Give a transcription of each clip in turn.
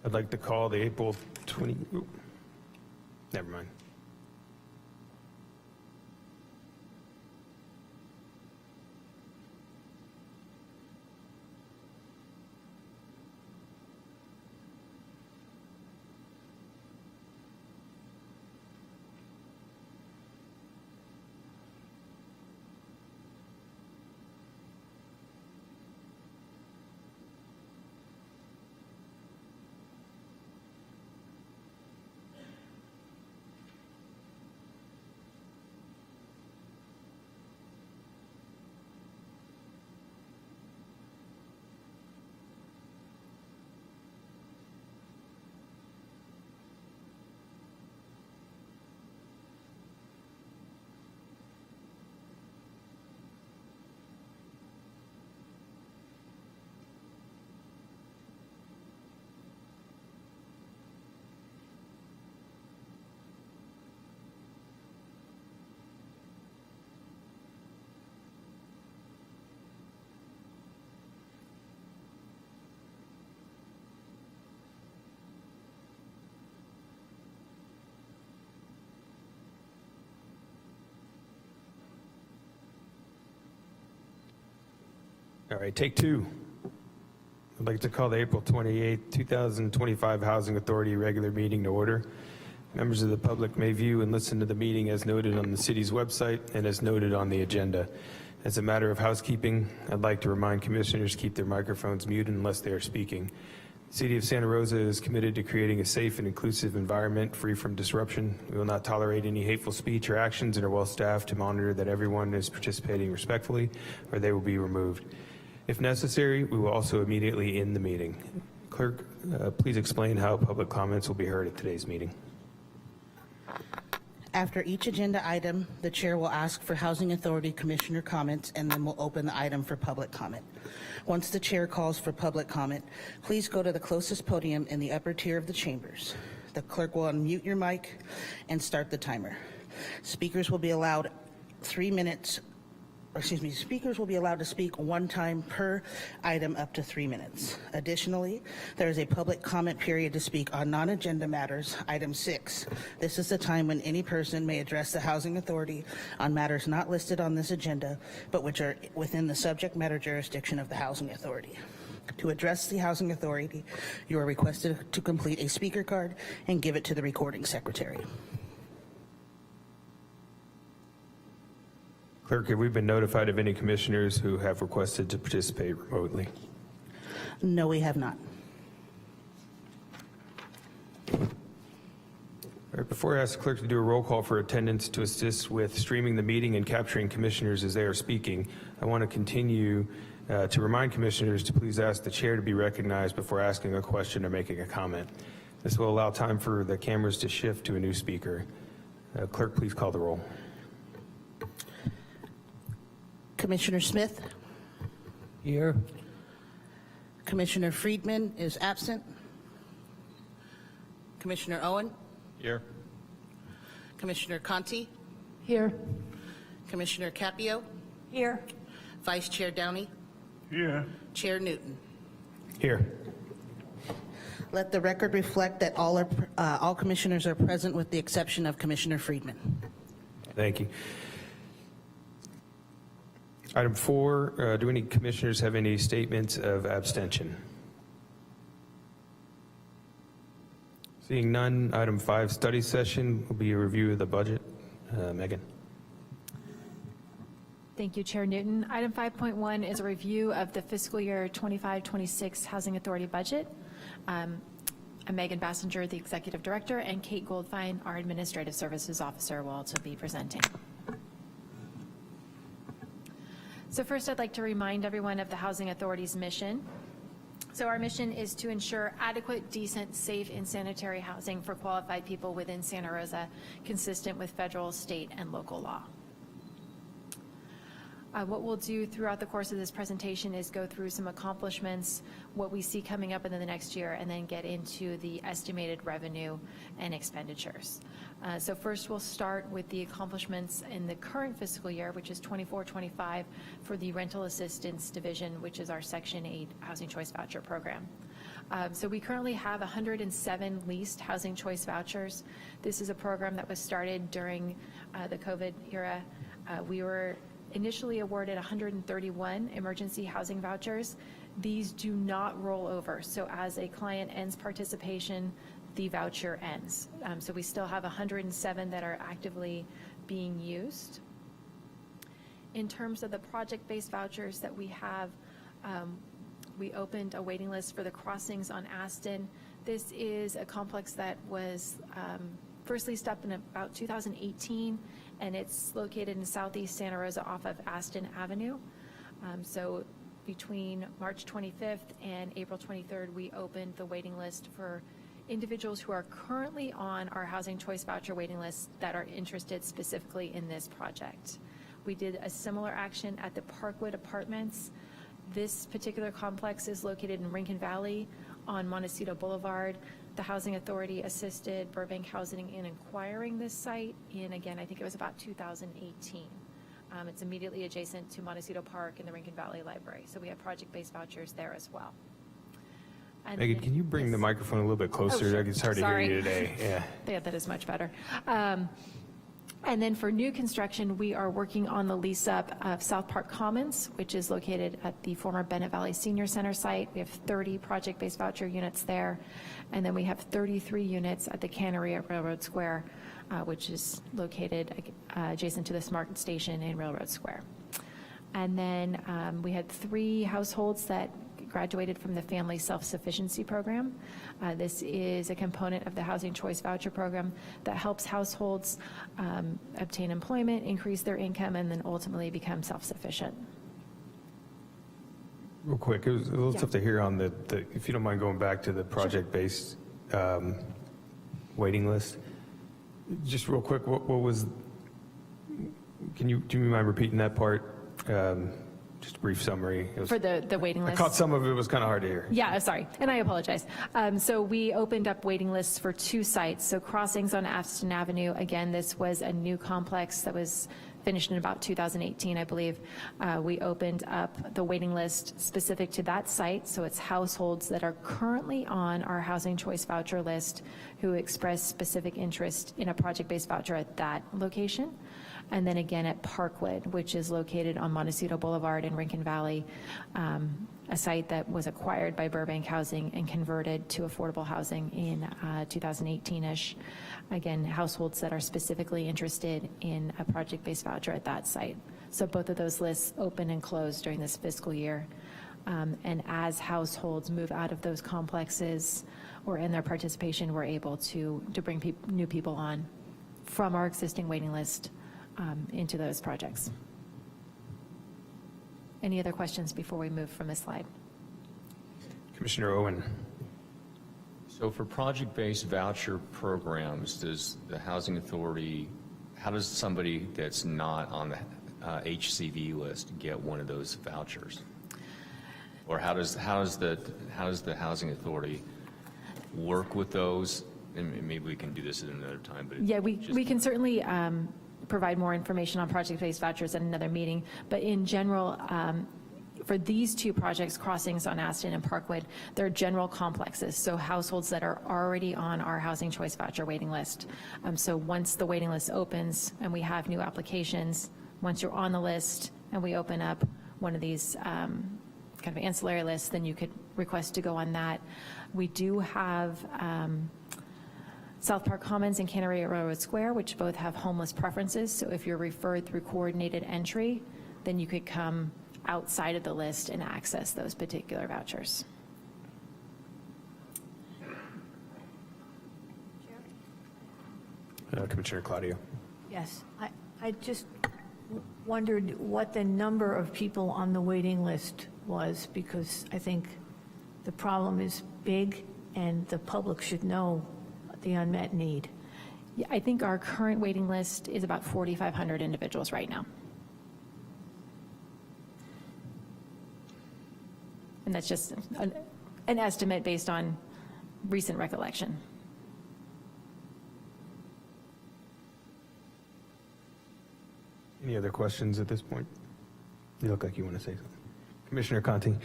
I'd like to call the April 20, never mind. All right, take two. I'd like to call the April 28, 2025 Housing Authority regular meeting to order. Members of the public may view and listen to the meeting as noted on the city's website and as noted on the agenda. As a matter of housekeeping, I'd like to remind commissioners to keep their microphones muted unless they are speaking. The City of Santa Rosa is committed to creating a safe and inclusive environment free from disruption. We will not tolerate any hateful speech or actions and are well staffed to monitor that everyone is participating respectfully or they will be removed. If necessary, we will also immediately end the meeting. Clerk, please explain how public comments will be heard at today's meeting. After each agenda item, the chair will ask for Housing Authority Commissioner comments and then we'll open the item for public comment. Once the chair calls for public comment, please go to the closest podium in the upper tier of the chambers. The clerk will unmute your mic and start the timer. Speakers will be allowed 3 minutes. Speakers will be allowed to speak one time per item up to 3 minutes. Additionally, there is a public comment period to speak on non-agenda matters, item 6. This is the time when any person may address the Housing Authority on matters not listed on this agenda, but which are within the subject matter jurisdiction of the Housing Authority. To address the Housing Authority, you are requested to complete a speaker card and give it to the recording secretary. Clerk, have we been notified of any commissioners who have requested to participate remotely? No, we have not. All right, before I ask the clerk to do a roll call for attendance to assist with streaming the meeting and capturing commissioners as they are speaking, I want to continue to remind commissioners to please ask the chair to be recognized before asking a question or making a comment. This will allow time for the cameras to shift to a new speaker. Clerk, please call the roll. Commissioner Smith? Here. Commissioner Friedman is absent. Commissioner Owen? Here. Commissioner Conti? Here. Commissioner Capio? Here. Vice Chair Downey? Here. Chair Newton? Here. Let the record reflect that all commissioners are present with the exception of Commissioner Friedman. Thank you. Item 4, do any commissioners have any statements of abstention? Seeing none, item 5, study session will be a review of the budget. Megan. Thank you, Chair Newton. Item 5.1 is a review of the fiscal year 25-26 Housing Authority budget. I'm Megan Bassinger, the Executive Director, and Kate Goldfein, our Administrative Services Officer, will also be presenting. So first, I'd like to remind everyone of the Housing Authority's mission. So our mission is to ensure adequate, decent, safe, and sanitary housing for qualified people within Santa Rosa, consistent with federal, state, and local law. What we'll do throughout the course of this presentation is go through some accomplishments, what we see coming up in the next year, and then get into the estimated revenue and expenditures. So first we'll start with the accomplishments in the current fiscal year, which is 24-25 for the Rental Assistance Division, which is our Section 8 Housing Choice Voucher Program. So we currently have 107 leased housing choice vouchers. This is a program that was started during the COVID era. We were initially awarded 131 emergency housing vouchers. These do not roll over. So as a client ends participation, the voucher ends. So we still have 107 that are actively being used. In terms of the project-based vouchers that we have, we opened a waiting list for the crossings on Aston. This is a complex that was first leased up in about 2018, and it's located in southeast Santa Rosa off of Aston Avenue. So between March 25th and April 23rd, we opened the waiting list for individuals who are currently on our housing choice voucher waiting list that are interested specifically in this project. We did a similar action at the Parkwood Apartments. This particular complex is located in Rincon Valley on Montecito Boulevard. The Housing Authority assisted Burbank Housing in acquiring this site in, again, I think it was about 2018. It's immediately adjacent to Montecito Park and the Rincon Valley Library. So we have project-based vouchers there as well. And Megan, then- can you bring yes. the microphone a little bit closer? sure. It's hard to hear Sorry. you today. Yeah. Yeah, that is much better. And then for new construction, we are working on the lease up of South Park Commons, which is located at the former Bennett Valley Senior Center site. We have 30 project-based voucher units there. And then we have 33 units at the Cannery at Railroad Square, which is located adjacent to the Smart Station in Railroad Square. And then we had 3 households that graduated from the Family Self-Sufficiency Program. This is a component of the Housing Choice Voucher Program that helps households obtain employment, increase their income, and then ultimately become self-sufficient. Real quick, it was a little Yeah. tough to hear on the, if you don't mind going back to the project-based waiting list. Just real quick, what was, do you mind repeating that part? Just a brief summary. It was- For the waiting I list. caught some of it, was kind of hard to hear. Yeah, sorry, and I apologize. So we opened up waiting lists for 2 sites. So Crossings on Aston Avenue, again, this was a new complex that was finished in about 2018, I believe. We opened up the waiting list specific to that site, so it's households that are currently on our Housing Choice Voucher list who express specific interest in a project-based voucher at that location. And then again at Parkwood, which is located on Montecito Boulevard in Rincon Valley, a site that was acquired by Burbank Housing and converted to affordable housing in 2018-ish. Again, households that are specifically interested in a project-based voucher at that site. So both of those lists open and close during this fiscal year. And as households move out of those complexes or in their participation, we're able to bring new people on from our existing waiting list into those projects. Any other questions before we move from this slide? Commissioner Owen. So for project-based voucher programs, does the Housing Authority, how does somebody that's not on the HCV list get one of those vouchers? Or how does the Housing Authority work with those? And maybe we can do this at another time, but. Yeah, we can certainly provide more information on project-based vouchers at another meeting, but in general, for these 2 projects, Crossings on Aston and Parkwood, they're general complexes, so households that are already on our Housing Choice Voucher waiting list. So once the waiting list opens and we have new applications, once you're on the list and we open up one of these kind of ancillary lists, then you could request to go on that. We do have South Park Commons and Cannery at Railroad Square, which both have homeless preferences. So if you're referred through coordinated entry, then you could come outside of the list and access those particular vouchers. Commissioner Claudio. Yes. I just wondered what the number of people on the waiting list was, because I think the problem is big and the public should know the unmet need. Yeah, I think our current waiting list is about 4,500 individuals right now. And that's just an estimate based on recent recollection. Any other questions at this point? You look like you want to say something. Commissioner Conti.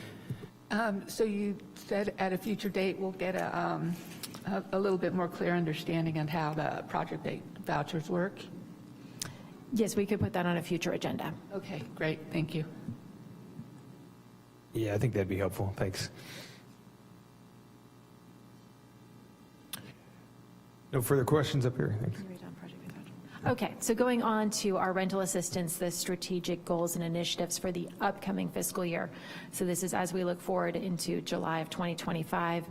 So you said at a future date, we'll get a little bit more clear understanding on how the project-based vouchers work? Yes, we could put that on a future agenda. Okay, great, thank you. Yeah, I think that'd be helpful. Thanks. No further questions up here. Thanks. Okay, so going on to our rental assistance, the strategic goals and initiatives for the upcoming fiscal year. So this is as we look forward into July of 2025.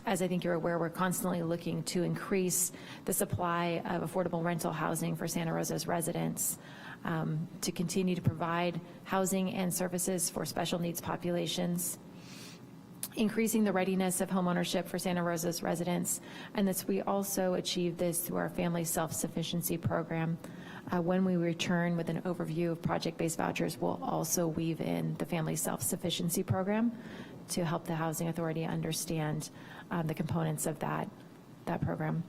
As I think you're aware, we're constantly looking to increase the supply of affordable rental housing for Santa Rosa's residents, to continue to provide housing and services for special needs populations, increasing the readiness of homeownership for Santa Rosa's residents, and this we also achieve this through our family self-sufficiency program. When we return with an overview of project-based vouchers, we'll also weave in the family self-sufficiency program to help the Housing Authority understand the components of that program.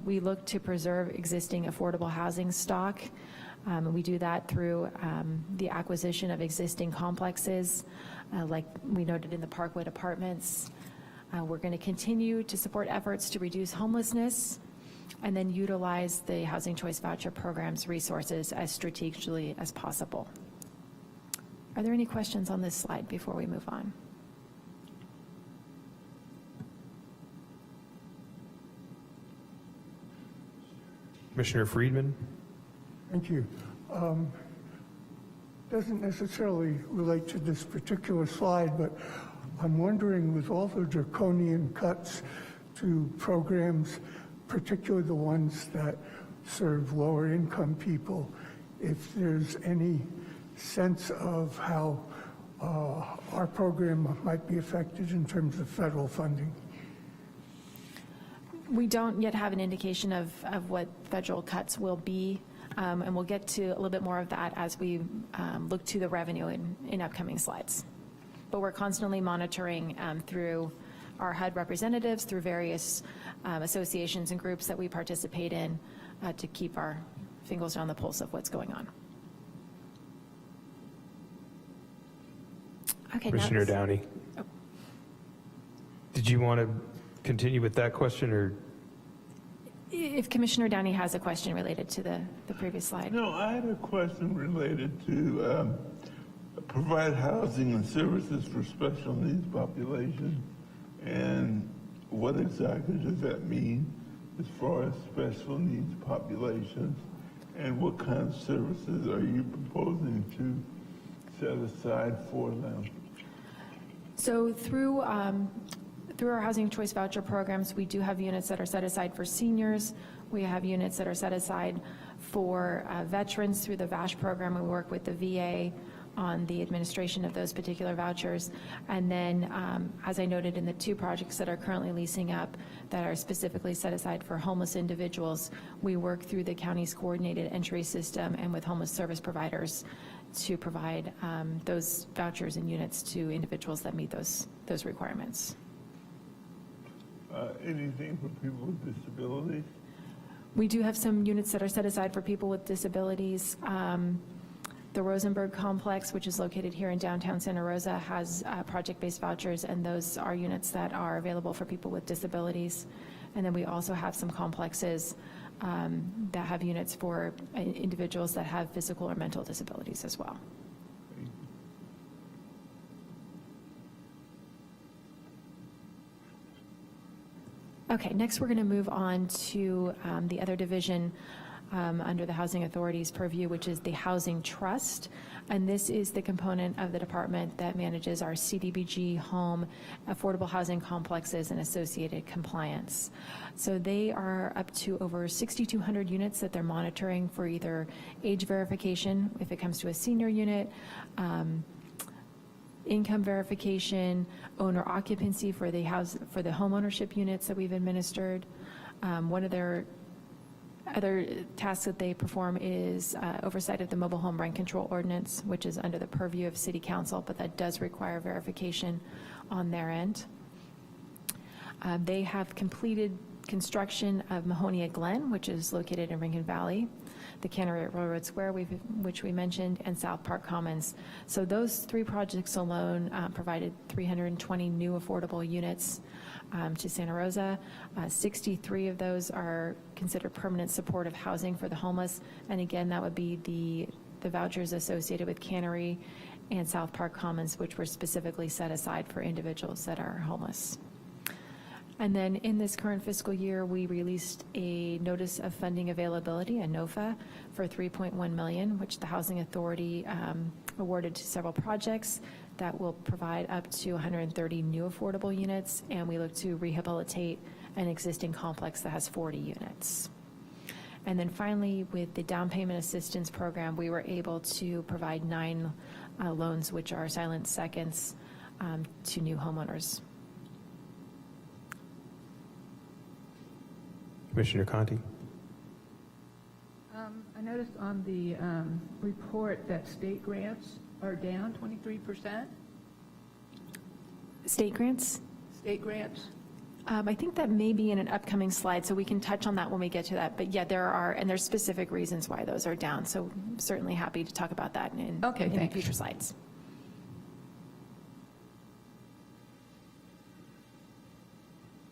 We look to preserve existing affordable housing stock. We do that through the acquisition of existing complexes, like we noted in the Parkwood Apartments. We're going to continue to support efforts to reduce homelessness and then utilize the Housing Choice Voucher Program's resources as strategically as possible. Are there any questions on this slide before we move on? Commissioner Friedman? Thank you. Doesn't necessarily relate to this particular slide, but I'm wondering, with all the draconian cuts to programs, particularly the ones that serve lower income people, if there's any sense of how our program might be affected in terms of federal funding. We don't yet have an indication of what federal cuts will be, and we'll get to a little bit more of that as we look to the revenue in upcoming slides. But we're constantly monitoring through our HUD representatives, through various associations and groups that we participate in to keep our fingers on the pulse of what's going on. Okay, Commissioner Downey. Oh. Did you want to continue with that question, or? If Commissioner Downey has a question related to the previous slide. No, I had a question related to provide housing and services for special needs population, and what exactly does that mean as far as special needs populations, and what kind of services are you proposing to set aside for them? So through our Housing Choice Voucher programs, we do have units that are set aside for seniors. We have units that are set aside for veterans through the VASH program. We work with the VA on the administration of those particular vouchers. And then, as I noted in the two projects that are currently leasing up that are specifically set aside for homeless individuals, we work through the county's coordinated entry system and with homeless service providers to provide those vouchers and units to individuals that meet those requirements. Anything for people with disabilities? We do have some units that are set aside for people with disabilities. The Rosenberg Complex, which is located here in downtown Santa Rosa, has project-based vouchers, and those are units that are available for people with disabilities. And then we also have some complexes that have units for individuals that have physical or mental disabilities as well. Okay, next we're going to move on to the other division under the Housing Authority's purview, which is the Housing Trust. And this is the component of the department that manages our CDBG home, affordable housing complexes, and associated compliance. So they are up to over 6,200 units that they're monitoring for either age verification, if it comes to a senior unit, income verification, owner occupancy for the home ownership units that we've administered. One of their other tasks that they perform is oversight of the mobile home rent control ordinance, which is under the purview of City Council, but that does require verification on their end. They have completed construction of Mahonia Glen, which is located in Ringgold Valley. the Cannery at Railroad Square, which we mentioned, and South Park Commons. So those 3 projects alone provided 320 new affordable units to Santa Rosa. 63 of those are considered permanent supportive housing for the homeless. And again, that would be the vouchers associated with Cannery and South Park Commons, which were specifically set aside for individuals that are homeless. And then in this current fiscal year, we released a notice of funding availability, a NOFA, for $3.1 million, which the Housing Authority awarded to several projects that will provide up to 130 new affordable units, and we look to rehabilitate an existing complex that has 40 units. And then finally, with the down payment assistance program, we were able to provide 9 loans, which are silent seconds, to new homeowners. Commissioner Conti? I noticed on the report that state grants are down 23%. State grants? State grants? I think that may be in an upcoming slide, so we can touch on that when we get to that. But yeah, there's specific reasons why those are down. So certainly happy to talk about that in thanks. future slides.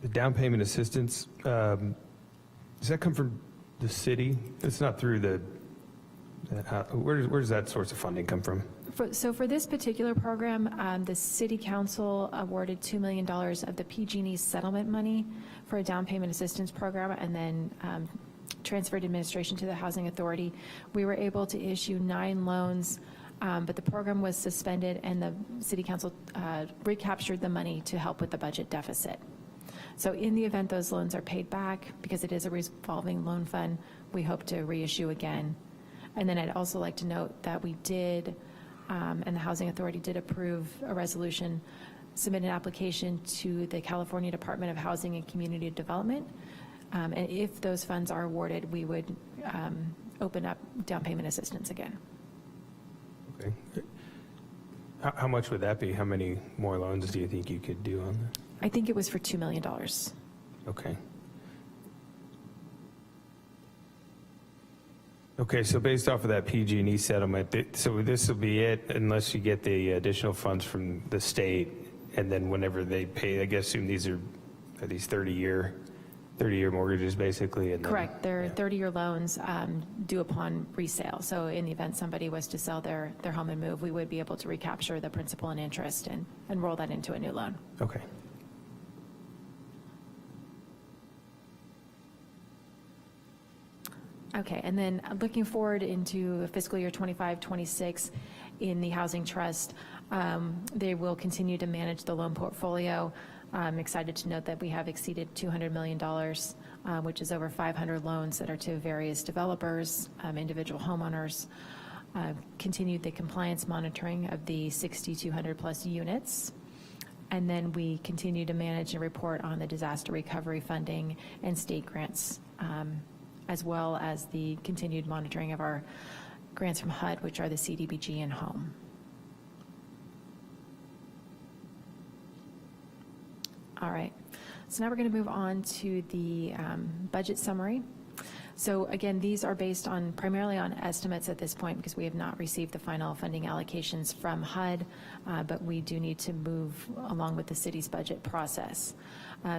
The down payment assistance, does that come from the city? It's not through where does that source of funding come from? So for this particular program, the City Council awarded $2 million of the PG&E settlement money for a down payment assistance program, and then transferred administration to the Housing Authority. We were able to issue 9 loans, but the program was suspended, and the City Council recaptured the money to help with the budget deficit. So in the event those loans are paid back, because it is a revolving loan fund, we hope to reissue again. And then I'd also like to note that we did, and the Housing Authority did approve a resolution, submit an application to the California Department of Housing and Community Development. And if those funds are awarded, we would open up down payment assistance again. Okay. How much would that be? How many more loans do you think you could do on that? I think it was for $2 million. Okay. Okay, so based off of that PG&E settlement, so this will be it unless you get the additional funds from the state, and then whenever they pay, I guess, assume these are these 30-year mortgages basically? And then, correct. They're 30-year loans due upon resale. So in the event somebody was to sell their home and move, we would be able to recapture the principal and interest and roll that into a new loan. Okay. Okay, and then looking forward into fiscal year 25-26 in the Housing Trust, they will continue to manage the loan portfolio. I'm excited to note that we have exceeded $200 million, which is over 500 loans that are to various developers, individual homeowners, continued the compliance monitoring of the 6,200 plus units. And then we continue to manage and report on the disaster recovery funding and state grants, as well as the continued monitoring of our grants from HUD, which are the CDBG and home. All right, so now we're going to move on to the budget summary. So again, these are based on primarily on estimates at this point because we have not received the final funding allocations from HUD, but we do need to move along with the city's budget process.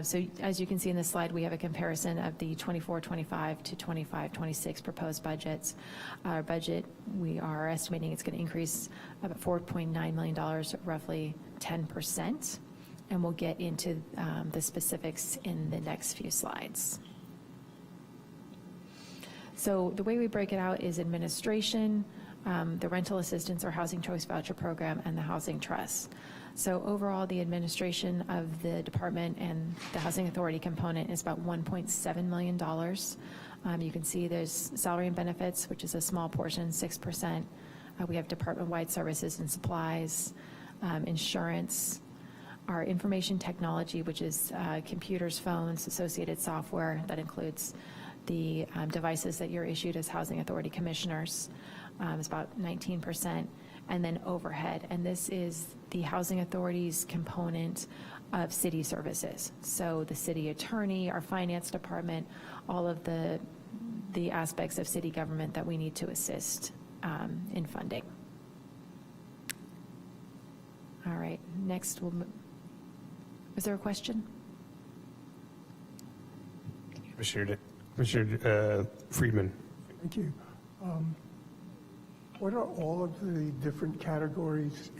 So as you can see in this slide, we have a comparison of the 24-25 to 25-26 proposed budgets. Our budget, we are estimating it's going to increase about $4.9 million, roughly 10%. And we'll get into the specifics in the next few slides. So the way we break it out is administration, the rental assistance or housing choice voucher program, and the housing trust. So overall, the administration of the department and the housing authority component is about $1.7 million. You can see there's salary and benefits, which is a small portion, 6%. We have department-wide services and supplies, insurance, our information technology, which is computers, phones, associated software. That includes the devices that you're issued as housing authority commissioners, is about 19%, and then overhead. And this is the housing authority's component of city services. So the city attorney, our finance department, all of the the aspects of city government that we need to assist in funding. All right, next, is there a question? Commissioner Friedman. Thank you. What are all of the different categories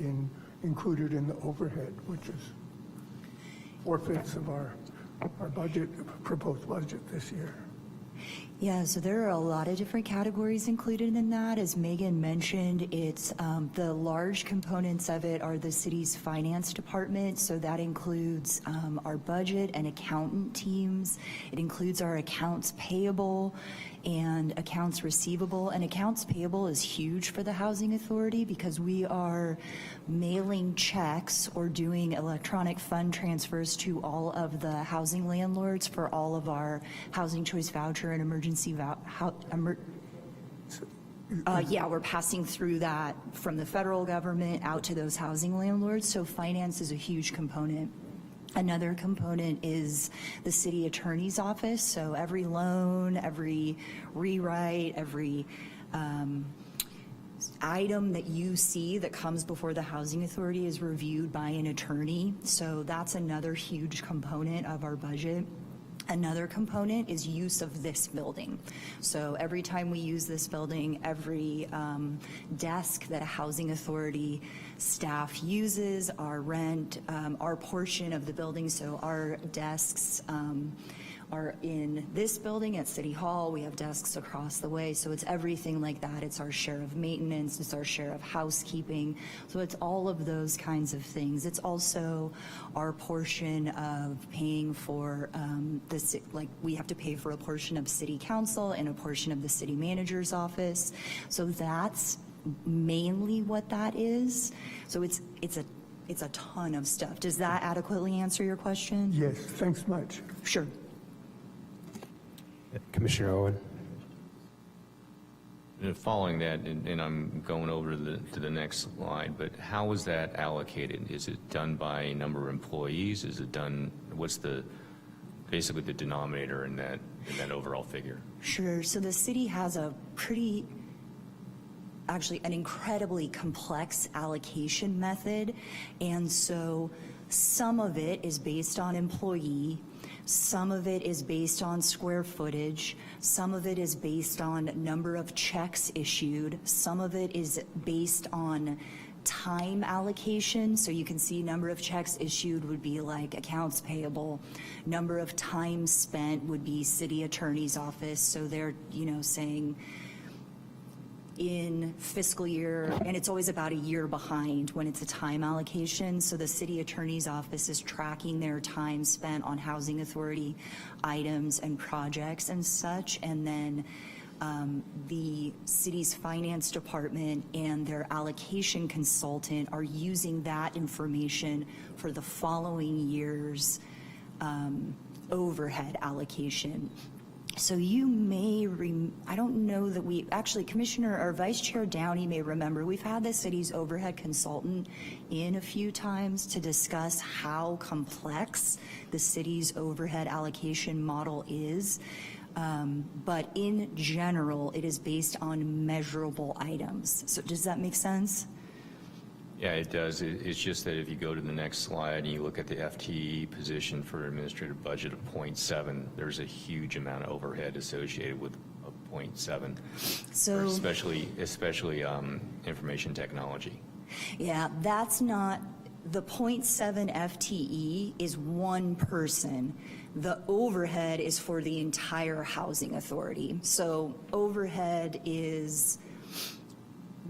included in the overhead, which is 4/5 of our budget, proposed budget this year? Yeah, so there are a lot of different categories included in that. As Megan mentioned, it's the large components of it are the city's finance department. So that includes our budget and accountant teams. It includes our accounts payable and accounts receivable. And accounts payable is huge for the Housing Authority because we are mailing checks or doing electronic fund transfers to all of the housing landlords for all of our housing choice voucher and emergency yeah, we're passing through that from the federal government out to those housing landlords. So finance is a huge component. Another component is the city attorney's office. So every loan, every rewrite, every item that you see that comes before the Housing Authority is reviewed by an attorney. So that's another huge component of our budget. Another component is use of this building. So every time we use this building, every desk that a Housing Authority staff uses, our rent, our portion of the building, so our desks are in this building at City Hall. We have desks across the way, so it's everything like that. It's our share of maintenance, it's our share of housekeeping, so it's all of those kinds of things. It's also our portion of paying for like we have to pay for a portion of City Council and a portion of the City Manager's office. So that's mainly what that is. So it's a ton of stuff. Does that adequately answer your question? Yes, thanks much. Sure. Commissioner Owen. And following that, and I'm going over to the next slide, but how is that allocated? Is it done by number of employees? Is it done, what's basically the denominator in that overall figure? Sure. So the city has a actually an incredibly complex allocation method. And so some of it is based on employee, some of it is based on square footage, some of it is based on number of checks issued, some of it is based on time allocation. So you can see number of checks issued would be like accounts payable, number of time spent would be city attorney's office. So they're, saying in fiscal year, and it's always about a year behind when it's a time allocation. So the city attorney's office is tracking their time spent on Housing Authority items and projects and such. And then the city's finance department and their allocation consultant are using that information for the following year's overhead allocation. So you may, I don't know that actually Commissioner or Vice Chair Downey may remember, we've had the city's overhead consultant in a few times to discuss how complex the city's overhead allocation model is. But in general, it is based on measurable items. So does that make sense? Yeah, it does. It's just that if you go to the next slide and you look at the FTE position for administrative budget of 0.7, there's a huge amount of overhead associated with a 0.7, So especially information technology. yeah, that's not, the 0.7 FTE is one person. The overhead is for the entire Housing Authority. So overhead is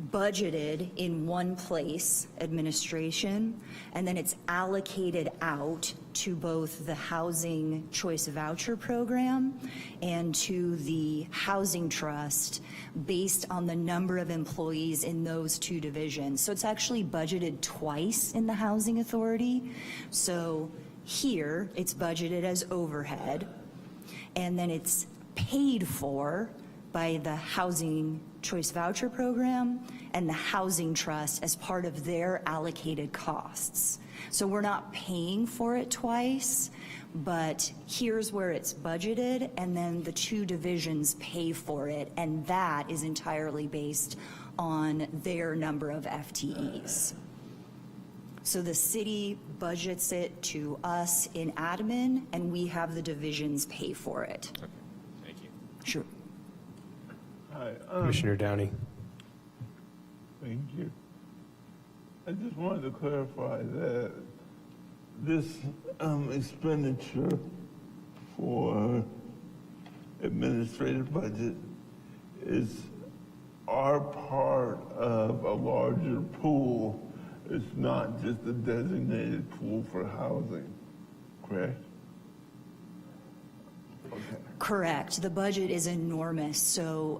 budgeted in one place, administration, and then it's allocated out to both the Housing Choice Voucher Program and to the Housing Trust based on the number of employees in those two divisions. So it's actually budgeted twice in the Housing Authority. So here, it's budgeted as overhead, and then it's paid for by the Housing Choice Voucher Program and the Housing Trust as part of their allocated costs. So we're not paying for it twice, but here's where it's budgeted, and then the two divisions pay for it, and that is entirely based on their number of FTEs. So the city budgets it to us in admin, and we have the divisions pay for it. Okay, thank you. Sure. Hi, Commissioner Downey. thank you. I just wanted to clarify that this expenditure for administrative budget is our part of a larger pool. It's not just a designated pool for housing, correct? Okay. Correct. The budget is enormous, so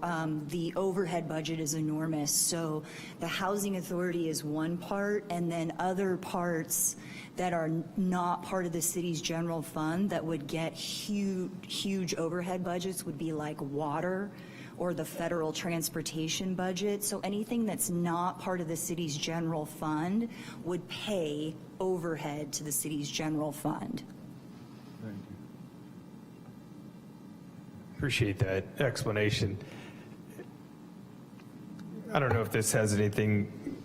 the overhead budget is enormous. So the Housing Authority is one part, and then other parts that are not part of the city's general fund that would get huge overhead budgets would be like water or the federal transportation budget. So anything that's not part of the city's general fund would pay overhead to the city's general fund. Thank you. Appreciate that explanation. I don't know if this has anything,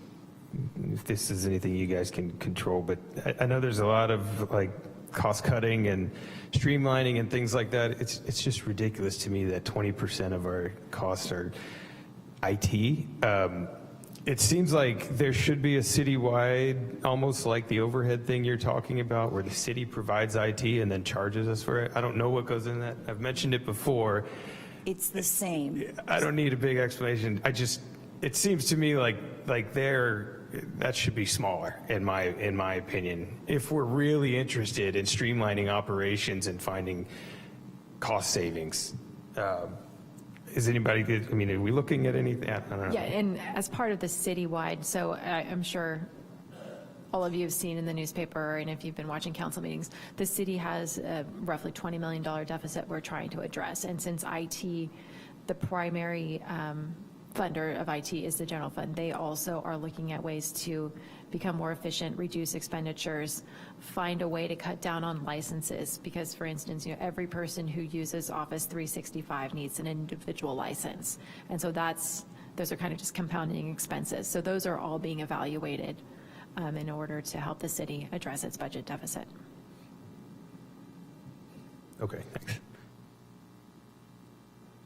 if this is anything you guys can control, but I know there's a lot of like cost cutting and streamlining and things like that. It's just ridiculous to me that 20% of our costs are IT. It seems like there should be a citywide, almost like the overhead thing you're talking about, where the city provides IT and then charges us for it. I don't know what goes in that. I've mentioned it before. It's the same. I don't need a big explanation. It seems to me like that should be smaller in my opinion. If we're really interested in streamlining operations and finding cost savings. Is anybody, I mean, are we looking at anything? I don't know. Yeah, and as part of the citywide, so I'm sure all of you have seen in the newspaper, and if you've been watching council meetings, the city has a roughly $20 million deficit we're trying to address. And since IT, the primary funder of IT is the general fund, they also are looking at ways to become more efficient, reduce expenditures, find a way to cut down on licenses. Because, for instance, every person who uses Office 365 needs an individual license. And so those are kind of just compounding expenses. So those are all being evaluated in order to help the city address its budget deficit. Okay, thanks.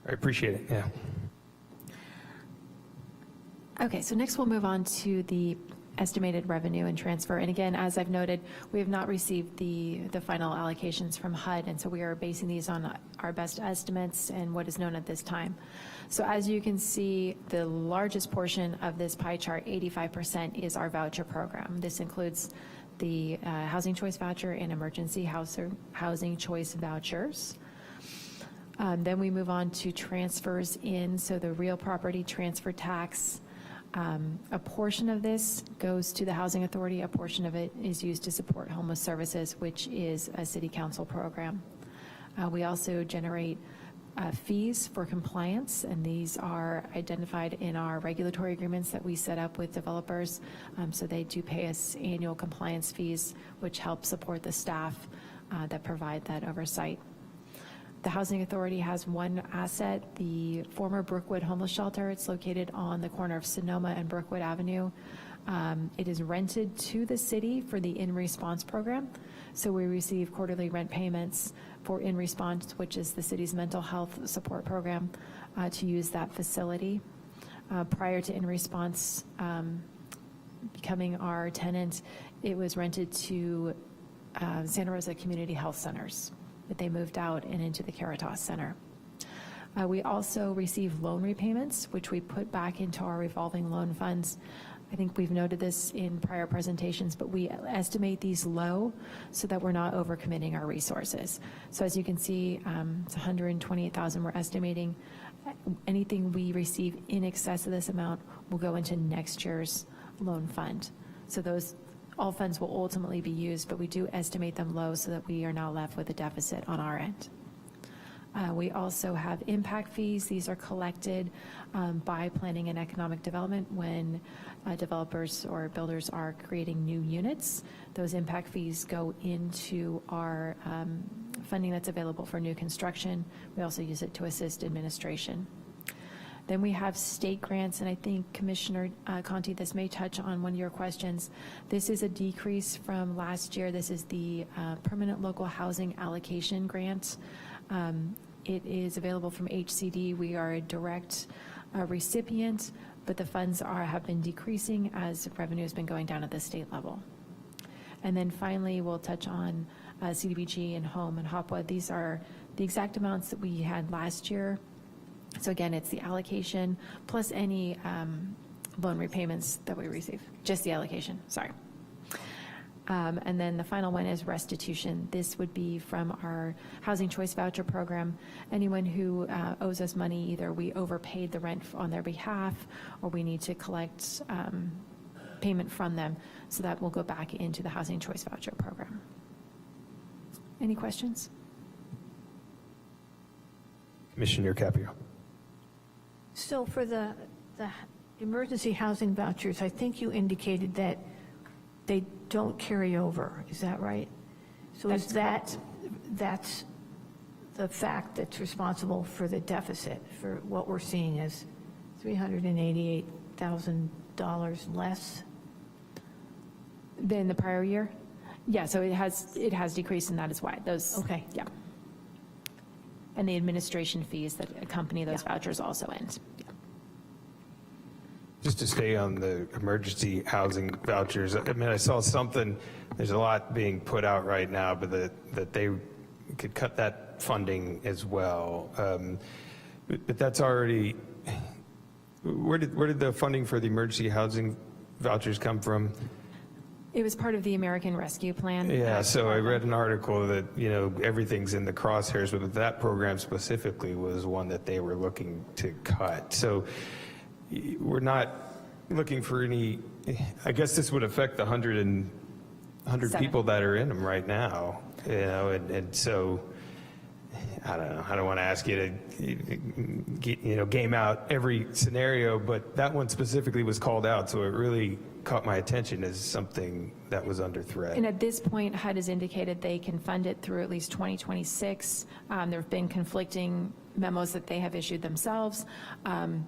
I appreciate it, yeah. Okay, so next we'll move on to the estimated revenue and transfer. And again, as I've noted, we have not received the final allocations from HUD, and so we are basing these on our best estimates and what is known at this time. So as you can see, the largest portion of this pie chart, 85%, is our voucher program. This includes the Housing Choice Voucher and Emergency Housing Choice Vouchers. Then we move on to transfers in, so the real property transfer tax. A portion of this goes to the Housing Authority. A portion of it is used to support homeless services, which is a city council program. We also generate fees for compliance, and these are identified in our regulatory agreements that we set up with developers. So they do pay us annual compliance fees, which help support the staff that provide that oversight. The Housing Authority has one asset, the former Brookwood Homeless Shelter. It's located on the corner of Sonoma and Brookwood Avenue. It is rented to the city for the In Response program. So we receive quarterly rent payments for In Response, which is the city's mental health support program, to use that facility. Prior to In Response becoming our tenant, it was rented to Santa Rosa Community Health Centers, but they moved out and into the Caritas Center. We also receive loan repayments, which we put back into our revolving loan funds. I think we've noted this in prior presentations, but we estimate these low so that we're not overcommitting our resources. So as you can see, it's $128,000 we're estimating. Anything we receive in excess of this amount will go into next year's loan fund. So all funds will ultimately be used, but we do estimate them low so that we are not left with a deficit on our end. We also have impact fees. These are collected by planning and economic development when developers or builders are creating new units. Those impact fees go into our funding that's available for new construction. We also use it to assist administration. Then we have state grants, and I think Commissioner Conti, this may touch on one of your questions. This is a decrease from last year. This is the Permanent Local Housing Allocation Grant. It is available from HCD. We are a direct recipient, but the funds have been decreasing as revenue has been going down at the state level. And then finally, we'll touch on CDBG and home and Hopwood. These are the exact amounts that we had last year. So again, it's the allocation plus any loan repayments that we receive, just the allocation, sorry. And then the final one is restitution. This would be from our Housing Choice Voucher Program. Anyone who owes us money, either we overpaid the rent on their behalf or we need to collect payment from them, so that will go back into the Housing Choice Voucher Program. Any questions? Commissioner Caprio. So for the emergency housing vouchers, I think you indicated that they don't carry over. Is that right? So that's the fact that's responsible for the deficit, for what we're seeing as $388,000 less Than the prior year? Yeah, so it has decreased, and that is why. Those, Okay. Yeah. And the administration fees that accompany those vouchers also end. Yeah. Just to stay on the emergency housing vouchers, I mean, I saw something, there's a lot being put out right now, but that they could cut that funding as well. But that's already, where did the funding for the emergency housing vouchers come from? It was part of the American Rescue Plan. Yeah, so I read an article that, everything's in the crosshairs, but that program specifically was one that they were looking to cut. So we're not looking for any, I guess this would affect the 100 people that are in them right now, and so I don't know. I don't want to ask you to, game out every scenario, but that one specifically was called out, so it really caught my attention as something that was under threat. And at this point, HUD has indicated they can fund it through at least 2026. There have been conflicting memos that they have issued themselves,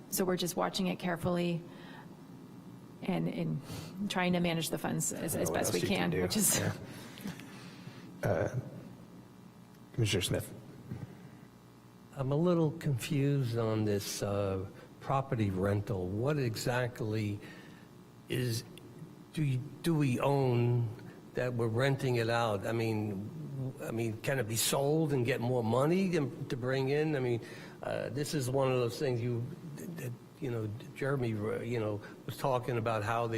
so we're just watching it carefully and trying to manage the funds as best we can, which is. Yeah. Commissioner Smith. I'm a little confused on this property rental. What exactly do we own that we're renting it out? I mean, can it be sold and get more money to bring in? I mean, this is one of those things Jeremy, was talking about how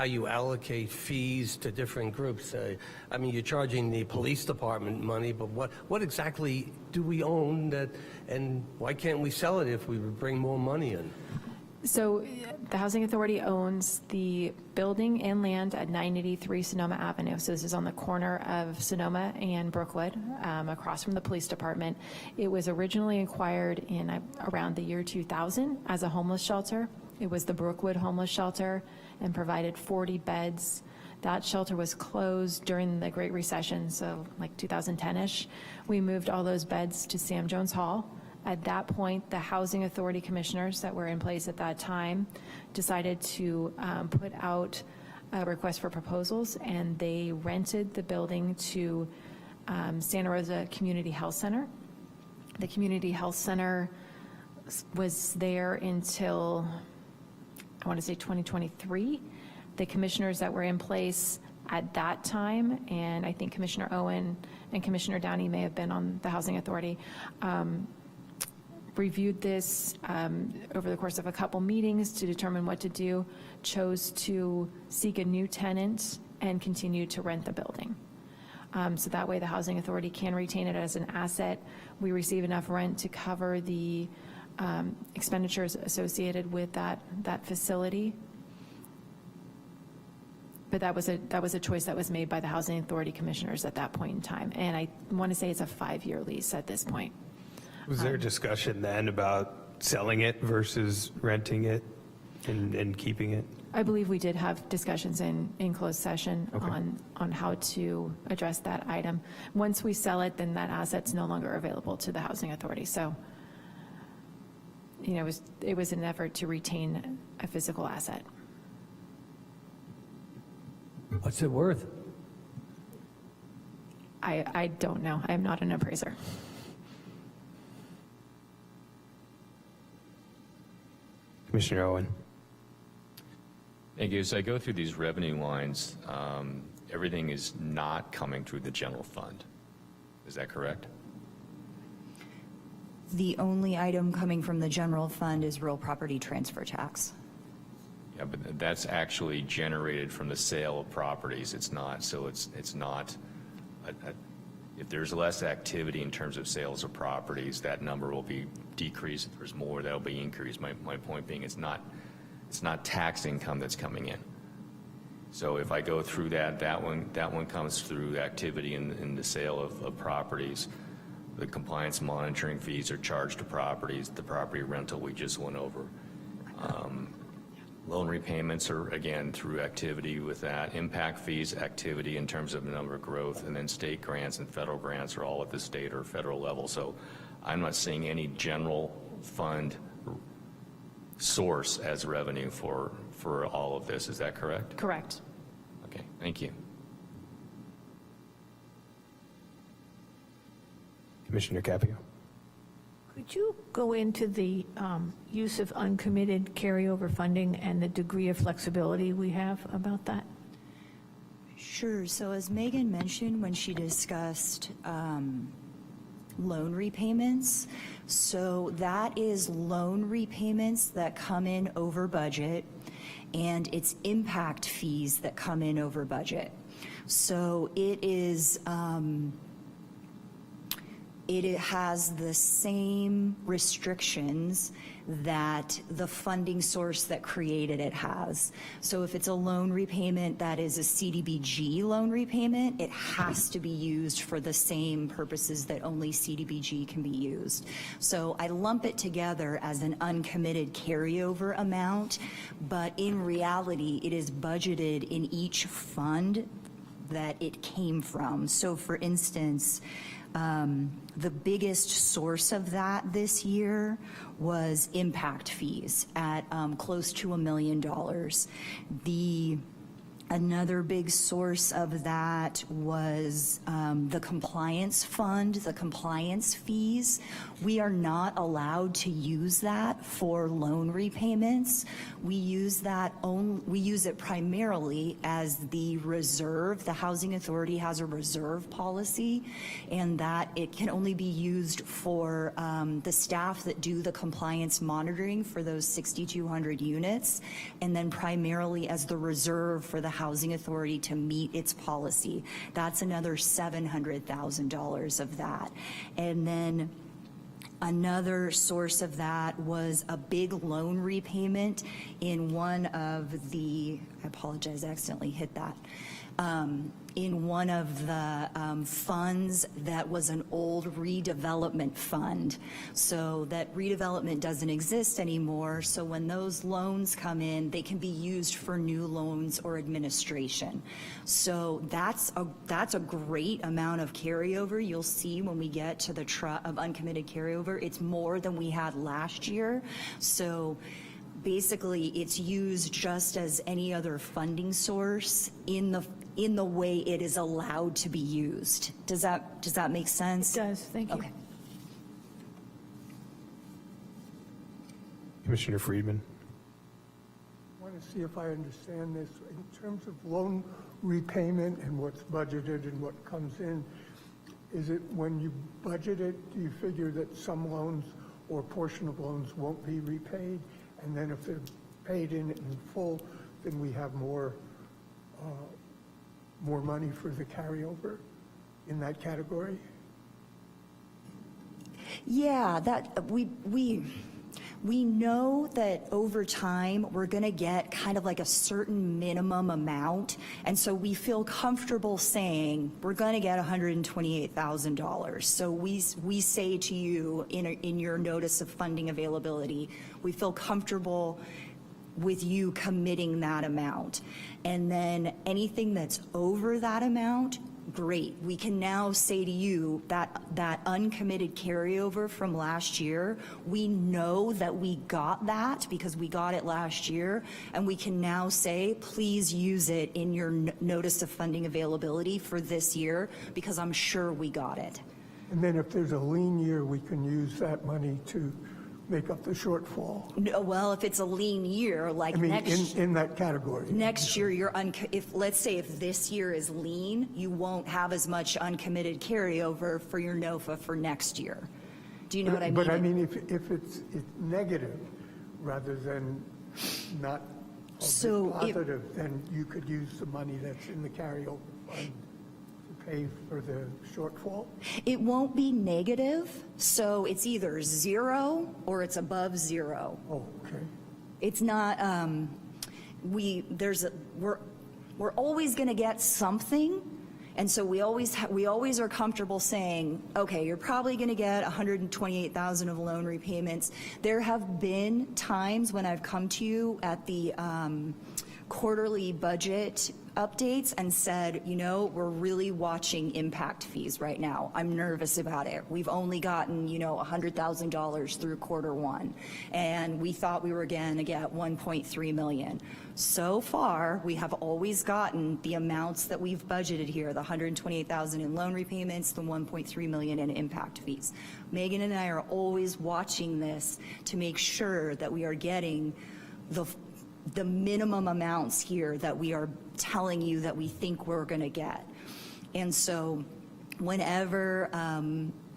you allocate fees to different groups. I mean, you're charging the police department money, but what exactly do we own and why can't we sell it if we would bring more money in? So the Housing Authority owns the building and land at 983 Sonoma Avenue. So this is on the corner of Sonoma and Brookwood, across from the police department. It was originally acquired in around the year 2000 as a homeless shelter. It was the Brookwood Homeless Shelter and provided 40 beds. That shelter was closed during the Great Recession, so like 2010-ish. We moved all those beds to Sam Jones Hall. At that point, the Housing Authority commissioners that were in place at that time decided to put out a request for proposals, and they rented the building to Santa Rosa Community Health Center. The Community Health Center was there until, I want to say 2023. The commissioners that were in place at that time, and I think Commissioner Owen and Commissioner Downey may have been on the Housing Authority, reviewed this over the course of a couple meetings to determine what to do, chose to seek a new tenant and continue to rent the building. So that way the Housing Authority can retain it as an asset. We receive enough rent to cover the expenditures associated with that facility. But that was a choice that was made by the Housing Authority commissioners at that point in time. And I want to say it's a 5-year lease at this point. Was there discussion then about selling it versus renting it and keeping it? I believe we did have discussions in closed session on how to address that item. Once we sell it, then that asset's no longer available to the housing authority. So, you know, it was an effort to retain a physical asset. What's it worth? I don't know. I am not an appraiser. Commissioner Owen. Thank you. As I go through these revenue lines, everything is not coming through the general fund. Is that correct? The only item coming from the general fund is real property transfer tax. Yeah, but that's actually generated from the sale of properties. It's not, so it's not, if there's less activity in terms of sales of properties, that number will be decreased. If there's more, that'll be increased. My point being, it's not tax income that's coming in. So if I go through that one comes through activity in the sale of properties. The compliance monitoring fees are charged to properties. The property rental we just went over. Loan repayments are, again, through activity with that. Impact fees, activity in terms of number of growth, and then state grants and federal grants are all at the state or federal level. So I'm not seeing any general fund source as revenue for all of this. Is that correct? Correct. Okay, thank you. Commissioner Capio. Could you go into the use of uncommitted carryover funding and the degree of flexibility we have about that? Sure. So as Megan mentioned when she discussed loan repayments, so that is loan repayments that come in over budget, and it's impact fees that come in over budget. So it is, it has the same restrictions that the funding source that created it has. So if it's a loan repayment that is a CDBG loan repayment, it has to be used for the same purposes that only CDBG can be used. So I lump it together as an uncommitted carryover amount, but in reality, it is budgeted in each fund that it came from. So for instance, the biggest source of that this year was impact fees at close to $1 million. Another big source of that was the compliance fund, the compliance fees. We are not allowed to use that for loan repayments. We use it primarily as the reserve. The Housing Authority has a reserve policy, and that it can only be used for the staff that do the compliance monitoring for those 6,200 units, and then primarily as the reserve for the Housing Authority to meet its policy. That's another $700,000 of that. And then another source of that was a big loan repayment in one of the, I apologize, I accidentally hit that, in one of the funds that was an old redevelopment fund. So that redevelopment doesn't exist anymore, so when those loans come in, they can be used for new loans or administration. So that's a great amount of carryover. You'll see when we get to the of uncommitted carryover, it's more than we had last year. So basically, it's used just as any other funding source in the way it is allowed to be used. Does that make sense? It does, thank you. Okay. Commissioner Friedman. I want to see if I understand this. In terms of loan repayment and what's budgeted and what comes in, is it when you budget it, do you figure that some loans or portion of loans won't be repaid? And then if they're paid in full, then we have more money for the carryover in that category? Yeah, that we We know that over time, we're going to get kind of like a certain minimum amount, and so we feel comfortable saying we're going to get $128,000. So we say to you in your notice of funding availability, we feel comfortable with you committing that amount. And then anything that's over that amount, great. We can now say to you that that uncommitted carryover from last year, we know that we got that because we got it last year, and we can now say, please use it in your notice of funding availability for this year because I'm sure we got it. And then if there's a lean year, we can use that money to make up the shortfall. No, well, if it's a lean year, like I mean, next in that category. next year, let's say if this year is lean, you won't have as much uncommitted carryover for your NOFA for next year. Do you know what I mean? But I mean, if it's negative rather than not So positive, then you could use the money that's in the carryover fund to pay for the shortfall? It won't be negative, so it's either 0 or it's above 0. Oh, okay. It's not, we're always going to get something, and so we always are comfortable saying, okay, you're probably going to get 128,000 of loan repayments. There have been times when I've come to you at the quarterly budget updates and said, you know, we're really watching impact fees right now. I'm nervous about it. We've only gotten, you know, $100,000 through quarter 1, and we thought we were going to get 1.3 million. So far, we have always gotten the amounts that we've budgeted here, the 128,000 in loan repayments, the 1.3 million in impact fees. Megan and I are always watching this to make sure that we are getting the minimum amounts here that we are telling you that we think we're going to get. And so whenever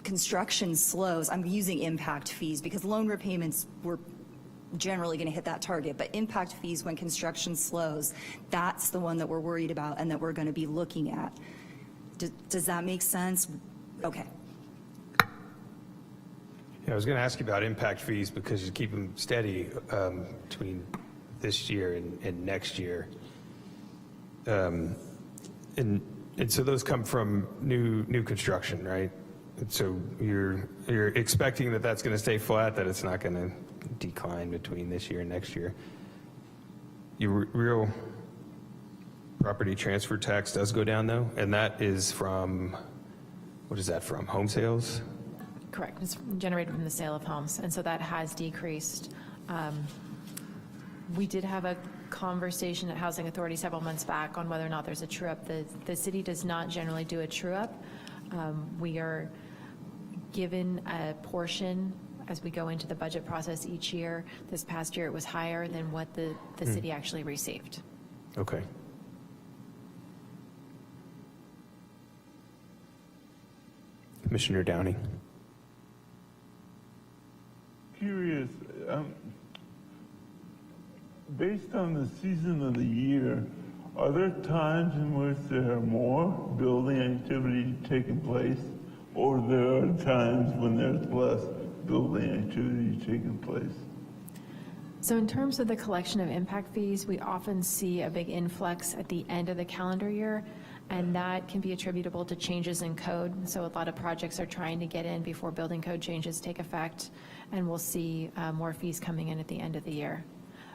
construction slows, I'm using impact fees because loan repayments we're generally going to hit that target, but impact fees when construction slows, that's the one that we're worried about and that we're going to be looking at. Does that make sense? Okay. Yeah, I was going to ask you about impact fees because you keep them steady between this year and next year. And so those come from new construction, right? And so you're expecting that that's going to stay flat, that it's not going to decline between this year and next year. Your real property transfer tax does go down though, and that is from, what is that from, home sales? Correct. It's generated from the sale of homes, and so that has decreased. We did have a conversation at Housing Authority several months back on whether or not there's a true-up. The city does not generally do a true-up. We are given a portion as we go into the budget process each year. This past year, it was higher than what the city actually received. Okay. Commissioner Downing. Curious, based on the season of the year, are there times in which there are more building activity taking place, or there are times when there's less building activity taking place? So in terms of the collection of impact fees, we often see a big influx at the end of the calendar year, and that can be attributable to changes in code. So a lot of projects are trying to get in before building code changes take effect, and we'll see more fees coming in at the end of the year.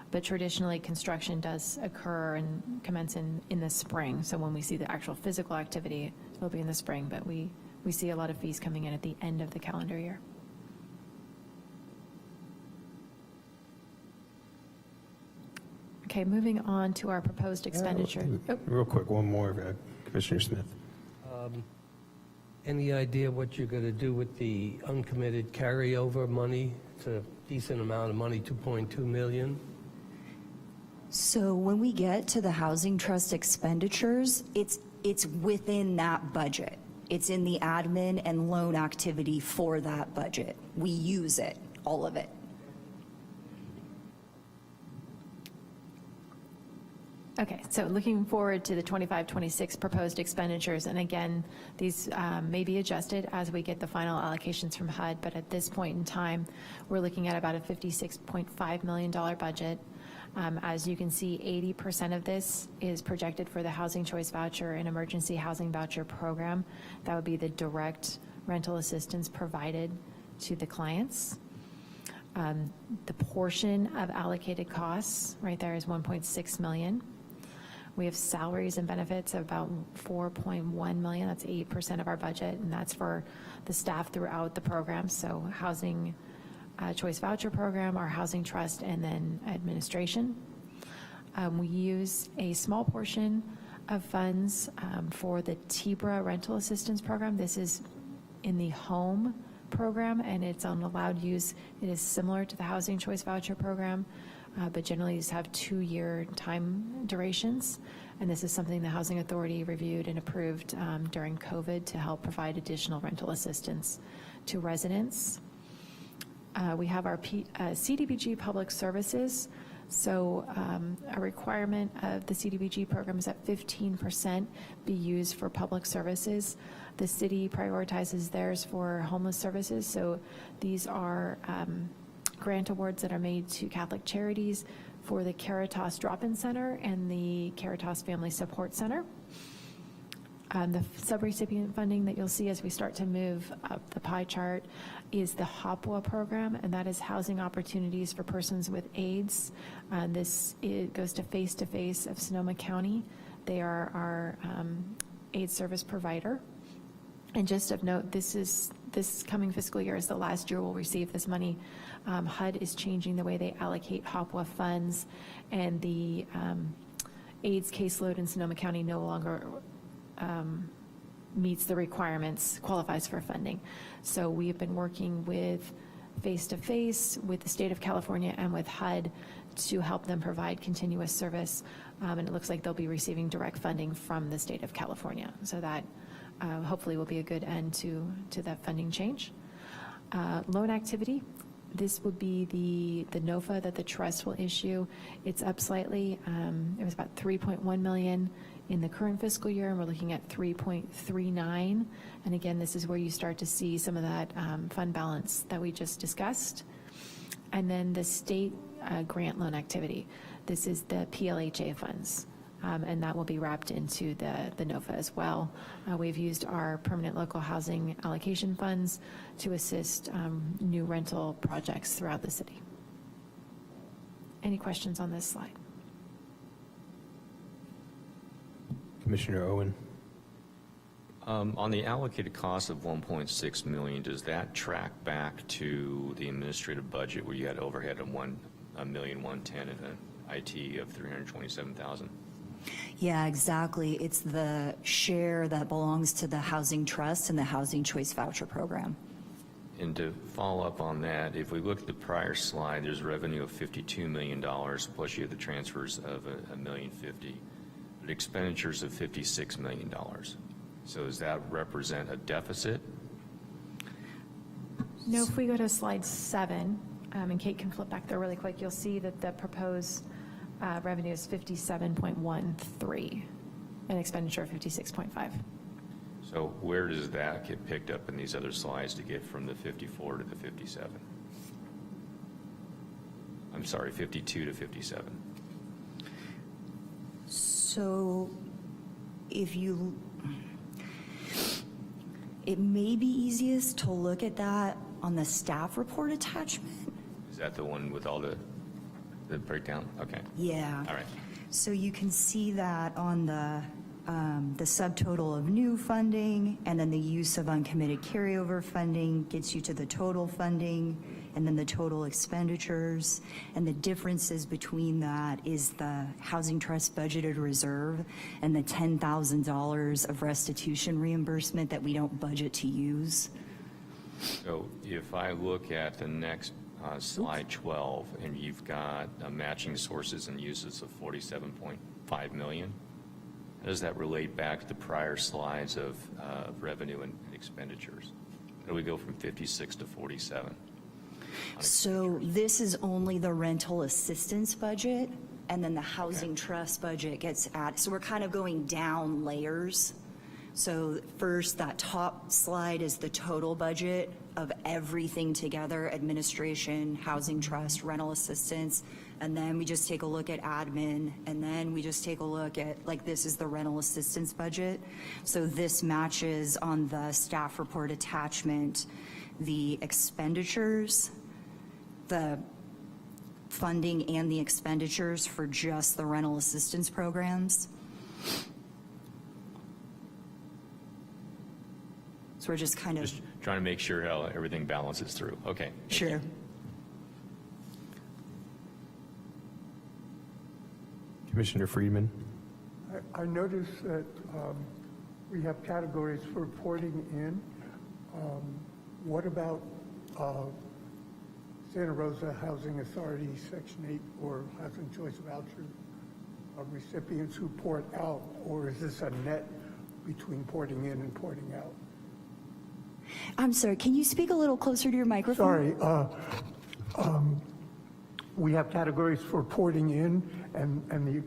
But traditionally, construction does occur and commence in the spring. So when we see the actual physical activity, it'll be in the spring, but we see a lot of fees coming in at the end of the calendar year. Okay, moving on to our proposed expenditure. Real quick, one more, Commissioner Smith. Any idea what you're going to do with the uncommitted carryover money? It's a decent amount of money, 2.2 million. So when we get to the housing trust expenditures, it's within that budget. It's in the admin and loan activity for that budget. We use it, all of it. Okay, so looking forward to the 25-26 proposed expenditures, and again, these may be adjusted as we get the final allocations from HUD, but at this point in time, we're looking at about a $56.5 million budget. As you can see, 80% of this is projected for the Housing Choice Voucher and Emergency Housing Voucher Program. That would be the direct rental assistance provided to the clients. The portion of allocated costs right there is $1.6 million. We have salaries and benefits of about $4.1 million. That's 8% of our budget, and that's for the staff throughout the program. So Housing Choice Voucher Program, our Housing Trust, and then administration. We use a small portion of funds for the TBRA Rental Assistance Program. This is in the home program, and it's on allowed use. It is similar to the Housing Choice Voucher Program, but generally these have 2-year time durations. And this is something the Housing Authority reviewed and approved during COVID to help provide additional rental assistance to residents. We have our CDBG Public Services. So a requirement of the CDBG program is that 15% be used for public services. The city prioritizes theirs for homeless services. So these are grant awards that are made to Catholic Charities for the Caritas Drop-In Center and the Caritas Family Support Center. The subrecipient funding that you'll see as we start to move up the pie chart is the HOPWA program, and that is housing opportunities for persons with AIDS. It goes to Face of Sonoma County. They are our AIDS service provider. And just of note, this coming fiscal year is the last year we'll receive this money. HUD is changing the way they allocate HOPWA funds, and the AIDS caseload in Sonoma County no longer meets the requirements, qualifies for funding. So we have been working with Face to Face, with the state of California, and with HUD to help them provide continuous service. And it looks like they'll be receiving direct funding from the state of California. So that hopefully will be a good end to that funding change. Loan activity. This would be the NOFA that the trust will issue. It's up slightly. It was about $3.1 million in the current fiscal year, and we're looking at 3.39. And again, this is where you start to see some of that fund balance that we just discussed. And then the state grant loan activity. This is the PLHA funds, and that will be wrapped into the NOFA as well. We've used our permanent local housing allocation funds to assist new rental projects throughout the city. Any questions on this slide? Commissioner Owen. On the allocated cost of $1.6 million, does that track back to the administrative budget where you had overhead of $1,110,000 and an IT of $327,000? Yeah, exactly. It's the share that belongs to the Housing Trust and the Housing Choice Voucher Program. And to follow up on that, if we look at the prior slide, there's revenue of $52 million, plus you have the transfers of $1,050,000, but expenditures of $56 million. So does that represent a deficit? No, if we go to slide 7, and Kate can flip back there really quick, you'll see that the proposed revenue is 57.13, an expenditure of 56.5. So where does that get picked up in these other slides to get from the 54 to the 57? I'm sorry, 52 to 57. So it may be easiest to look at that on the staff report attachment. Is that the one with all the breakdown? Okay. Yeah. All right. So you can see that on the subtotal of new funding, and then the use of uncommitted carryover funding gets you to the total funding, and then the total expenditures. And the differences between that is the Housing Trust budgeted reserve and the $10,000 of restitution reimbursement that we don't budget to use. So if I look at the next slide 12, and you've got matching sources and uses of $47.5 million, how does that relate back to the prior slides of revenue and expenditures? How do we go from 56 to 47? So this is only the rental assistance budget. and then the housing trust budget gets added. So we're kind of going down layers. So first, that top slide is the total budget of everything together: administration, housing trust, rental assistance, and then we just take a look at admin, and then we just take a look at, like, this is the rental assistance budget. So this matches on the staff report attachment, the expenditures, the funding and the expenditures for just the rental assistance programs. So we're just kind of... Just trying to make sure how everything balances through. Okay. Sure. Commissioner Friedman. I noticed that we have categories for reporting in. What about Santa Rosa Housing Authority Section 8 or Housing Choice Voucher recipients who port out, or is this a net between porting in and porting out? I'm sorry, can you speak a little closer to your microphone? Sorry. We have categories for porting in and the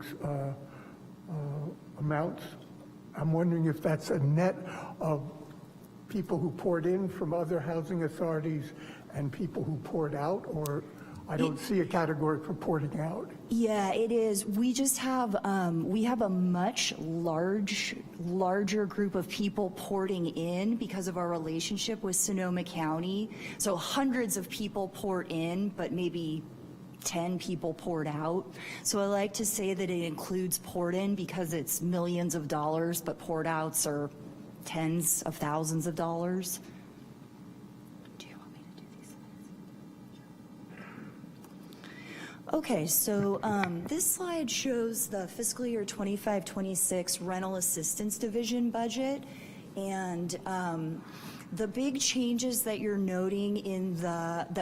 amounts. I'm wondering if that's a net of people who poured in from other housing authorities and people who poured out, or I don't see a category for porting out. Yeah, it is. We just have, we have a much larger group of people porting in because of our relationship with Sonoma County. So hundreds of people poured in, but maybe 10 people poured out. So I like to say that it includes poured in because it's millions of dollars, but poured outs are tens of thousands of dollars. Do you want me to do these slides? Okay, so this slide shows the fiscal year 25-26 rental assistance division budget, and the big changes that you're noting in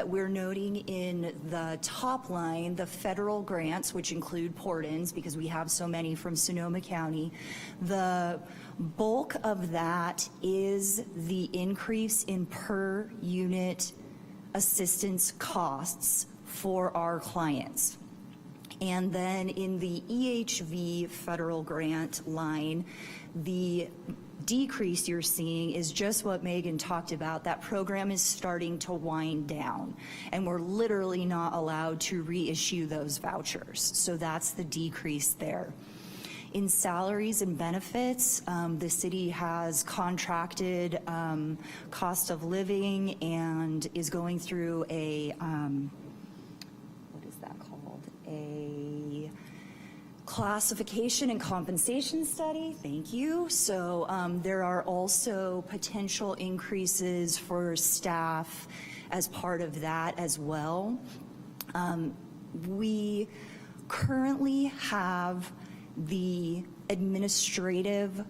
we're noting in the top line, the federal grants, which include port-ins because we have so many from Sonoma County, the bulk of that is the increase in per unit assistance costs for our clients. And then in the EHV federal grant line, the decrease you're seeing is just what Megan talked about. That program is starting to wind down, and we're literally not allowed to reissue those vouchers. So that's the decrease there. In salaries and benefits, the city has contracted cost of living and is going through a, what is that called? A classification and compensation study, thank you. So there are also potential increases for staff as part of that as well. We currently have the administrative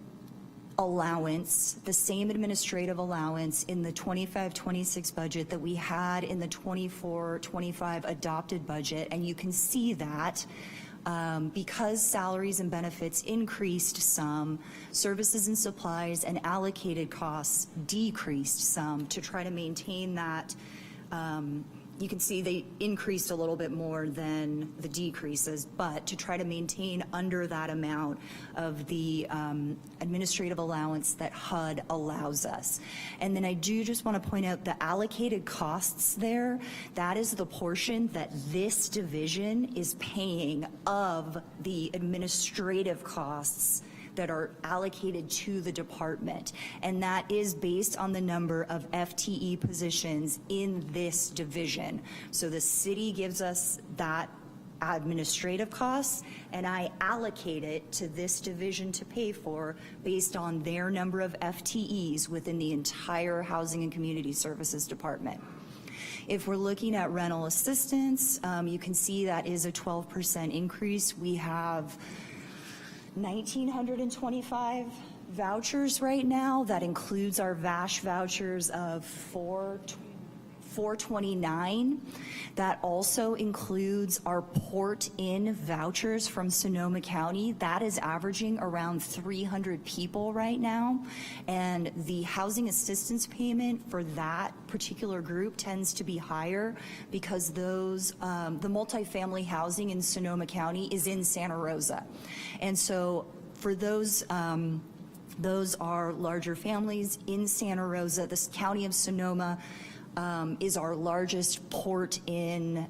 allowance, the same administrative allowance in the 25-26 budget that we had in the 24-25 adopted budget, and you can see that because salaries and benefits increased some, services and supplies and allocated costs decreased some to try to maintain that. You can see they increased a little bit more than the decreases, but to try to maintain under that amount of the administrative allowance that HUD allows us. And then I do just want to point out the allocated costs there. That is the portion that this division is paying of the administrative costs that are allocated to the department, and that is based on the number of FTE positions in this division. So the city gives us that administrative costs, and I allocate it to this division to pay for based on their number of FTEs within the entire Housing and Community Services Department. If we're looking at rental assistance, you can see that is a 12% increase. We have 1,925 vouchers right now. That includes our VASH vouchers of 429. That also includes our port-in vouchers from Sonoma County. That is averaging around 300 people right now. And the housing assistance payment for that particular group tends to be higher because those, the multifamily housing in Sonoma County is in Santa Rosa. And so for those are larger families in Santa Rosa. The County of Sonoma is our largest port-in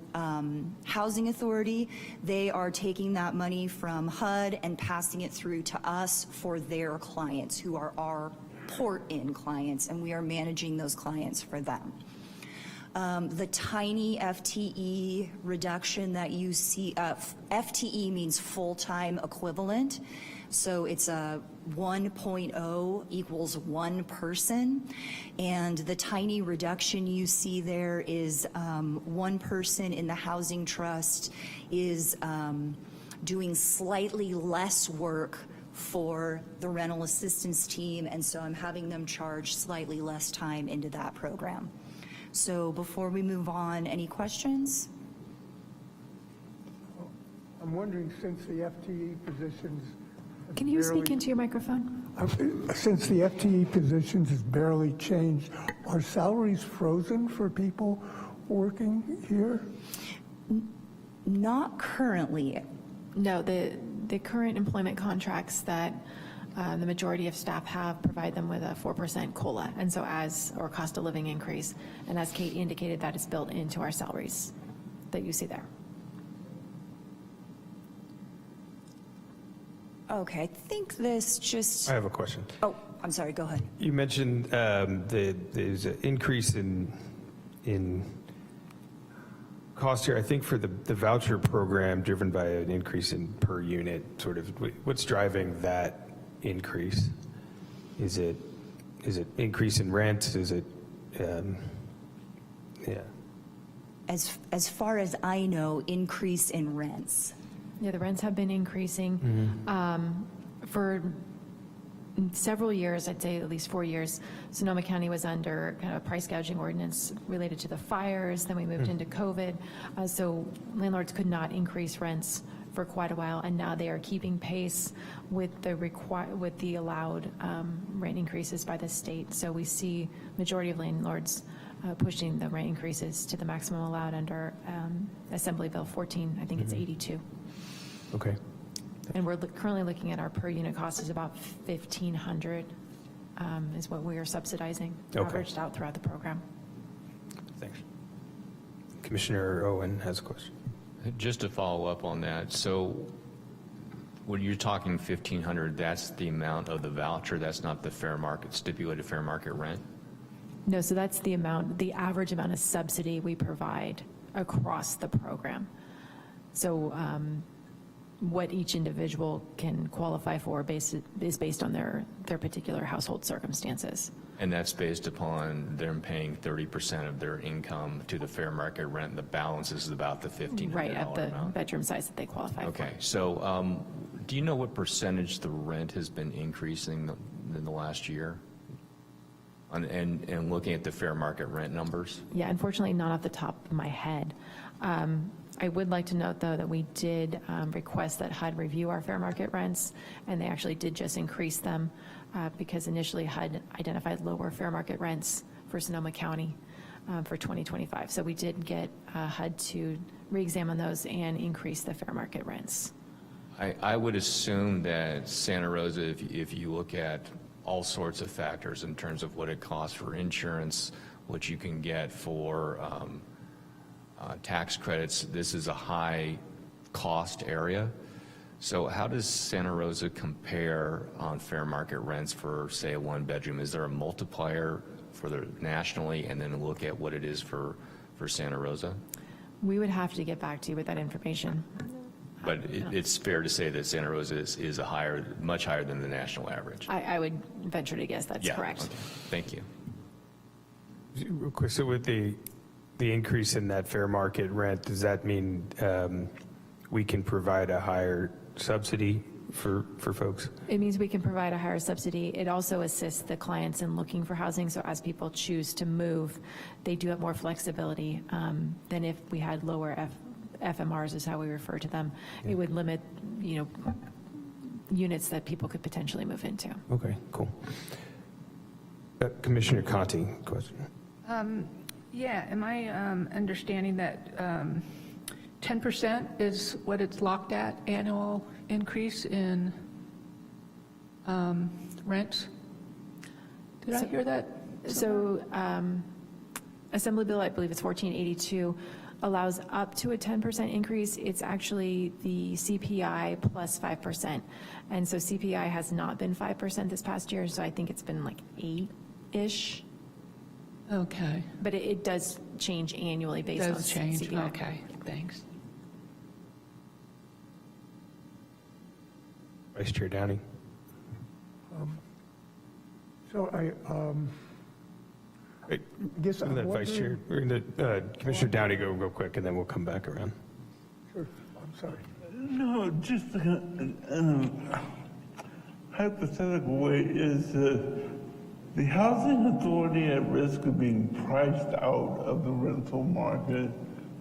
housing authority. They are taking that money from HUD and passing it through to us for their clients, who are our port-in clients, and we are managing those clients for them. The tiny FTE reduction that you see, FTE means full-time equivalent. So it's a 1.0 equals 1 person. And the tiny reduction you see there is 1 person in the housing trust is doing slightly less work for the rental assistance team. And so I'm having them charge slightly less time into that program. So before we move on, any questions? I'm wondering, since the FTE positions have Can you speak barely- into your microphone? Since the FTE positions has barely changed, are salaries frozen for people working here? Not currently. No, the current employment contracts that the majority of staff have provide them with a 4% COLA, and so or cost of living increase. And as Kate indicated, that is built into our salaries that you see there. Okay, I think this just, I have a question. oh, I'm sorry, go ahead. You mentioned there's an increase in cost here, I think, for the voucher program driven by an increase in per unit, sort of. What's driving that increase? Is it increase in rent? Is it, yeah. As far as I know, increase in rents. Yeah, the rents have been increasing for several years. I'd say at least 4 years. Sonoma County was under kind of a price gouging ordinance related to the fires. Then we moved into COVID. So landlords could not increase rents for quite a while, and now they are keeping pace with the allowed rent increases by the state. So we see majority of landlords pushing the rent increases to the maximum allowed under Assembly Bill 14. I think it's 82. Okay. And we're currently looking at our per unit cost is about $1,500 is what we are subsidizing, Okay. averaged out throughout the program. Thanks. Commissioner Owen has a question. Just to follow up on that, so when you're talking 1,500, that's the amount of the voucher, that's not the fair market, stipulated fair market rent? No, so that's the average amount of subsidy we provide across the program. So what each individual can qualify for is based on their particular household circumstances. And that's based upon them paying 30% of their income to the fair market rent, and the balance is about the $1,500 Right, at the amount? bedroom size that they qualify for. Okay, so do you know what percentage the rent has been increasing in the last year? And looking at the fair market rent numbers? Yeah, unfortunately, not off the top of my head. I would like to note, though, that we did request that HUD review our fair market rents, and they actually did just increase them because initially HUD identified lower fair market rents for Sonoma County for 2025. So we did get HUD to re-examine those and increase the fair market rents. I would assume that Santa Rosa, if you look at all sorts of factors in terms of what it costs for insurance, what you can get for tax credits, this is a high cost area. So how does Santa Rosa compare on fair market rents for, say, a one bedroom? Is there a multiplier for the nationally and then look at what it is for Santa Rosa? We would have to get back to you with that information. But it's fair to say that Santa Rosa is much higher than the national average. I would venture to guess that's correct. Okay. Thank you. Real quick, so with the increase in that fair market rent, does that mean we can provide a higher subsidy for folks? It means we can provide a higher subsidy. It also assists the clients in looking for housing, so as people choose to move, they do have more flexibility than if we had lower FMRs is how we refer to them. It would limit, units that people could potentially move into. Okay, cool. Commissioner Conti, question. Yeah, am I understanding that 10% is what it's locked at, annual increase in rents? Did I hear that? So Assembly Bill, I believe it's 1482, allows up to a 10% increase. It's actually the CPI plus 5%. And so CPI has not been 5% this past year, so I think it's been like 8-ish. Okay. But it does change annually based on Does change, CPI. okay, thanks. Vice Chair Downing. So I guess I'm Let Vice Chair, we're going to Commissioner Downey go real quick, and then we'll come back around. Sure, I'm sorry. No, just a hypothetical way is the housing authority at risk of being priced out of the rental market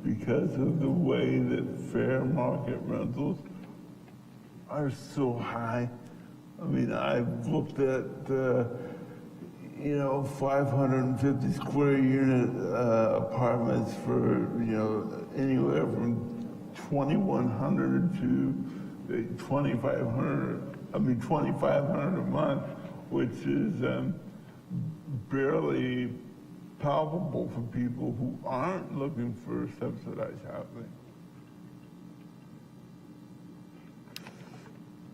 because of the way that fair market rentals are so high. I mean, I've looked at 550 square unit apartments for anywhere from 2,100 to 2,500. I mean 2,500 a month, which is barely palpable for people who aren't looking for subsidized housing.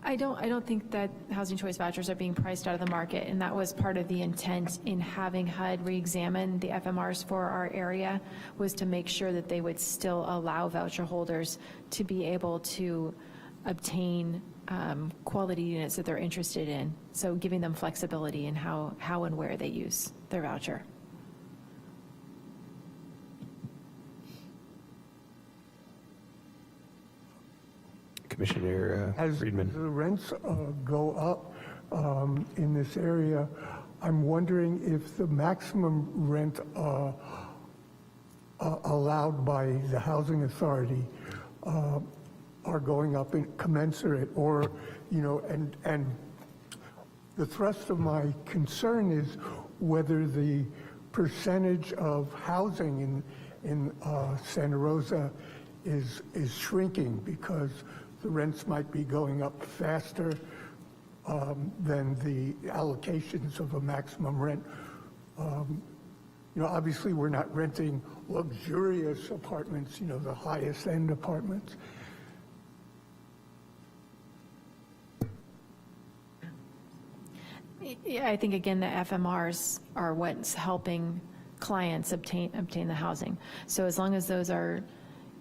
I don't think that housing choice vouchers are being priced out of the market, and that was part of the intent in having HUD re-examine the FMRs for our area, was to make sure that they would still allow voucher holders to be able to obtain quality units that they're interested in, so giving them flexibility in how and where they use their voucher. Commissioner As Friedman. the rents go up in this area, I'm wondering if the maximum rent allowed by the housing authority are going up in commensurate, or, and the thrust of my concern is whether the percentage of housing in Santa Rosa is shrinking because the rents might be going up faster than the allocations of a maximum rent. Obviously we're not renting luxurious apartments, the highest end apartments. Yeah, I think, again, the FMRs are what's helping clients obtain the housing. So as long as those are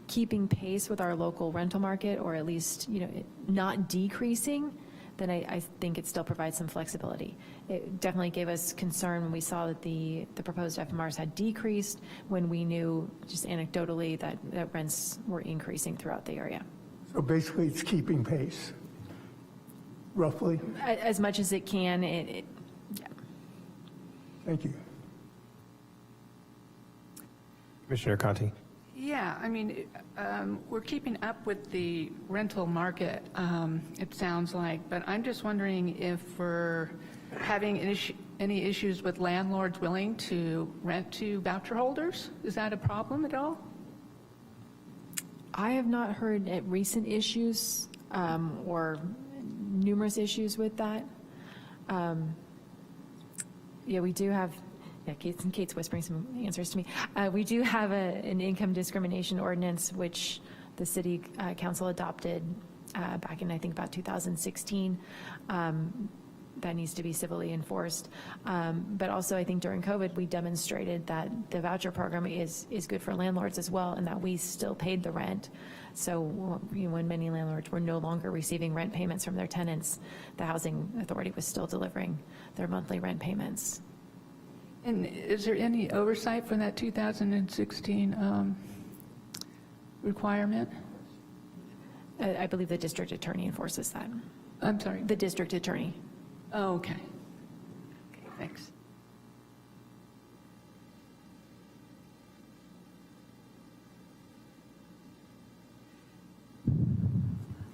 keeping pace with our local rental market, or at least, not decreasing, then I think it still provides some flexibility. It definitely gave us concern when we saw that the proposed FMRs had decreased, when we knew, just anecdotally, that rents were increasing throughout the area. So basically it's keeping pace, roughly. As much as it can, yeah. Thank you. Commissioner Conti. Yeah, I mean, we're keeping up with the rental market, it sounds like, but I'm just wondering if we're having any issues with landlords willing to rent to voucher holders? Is that a problem at all? I have not heard recent issues or numerous issues with that. Yeah, we do have, Kate's whispering some answers to me. We do have an income discrimination ordinance, which the city council adopted back in, I think, about 2016. That needs to be civilly enforced. But also, I think during COVID, we demonstrated that the voucher program is good for landlords as well, and that we still paid the rent. So when many landlords were no longer receiving rent payments from their tenants, the housing authority was still delivering their monthly rent payments. And is there any oversight from that 2016 requirement? I believe the district attorney enforces that. I'm sorry. the district attorney. Oh, okay. Okay, thanks.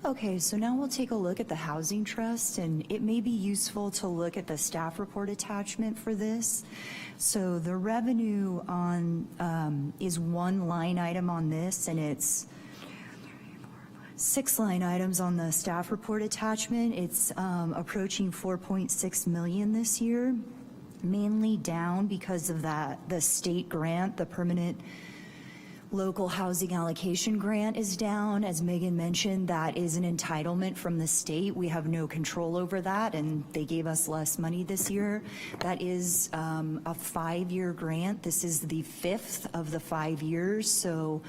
Okay, so now we'll take a look at the Housing Trust, and it may be useful to look at the staff report attachment for this. So the revenue on is one line item on this, and it's 6 line items on the staff report attachment. It's approaching 4.6 million this year, mainly down because of the state grant, the permanent local housing allocation grant is down. As Megan mentioned, that is an entitlement from the state. We have no control over that, and they gave us less money this year. That is a 5-year grant. This is the 5th of the 5 years, so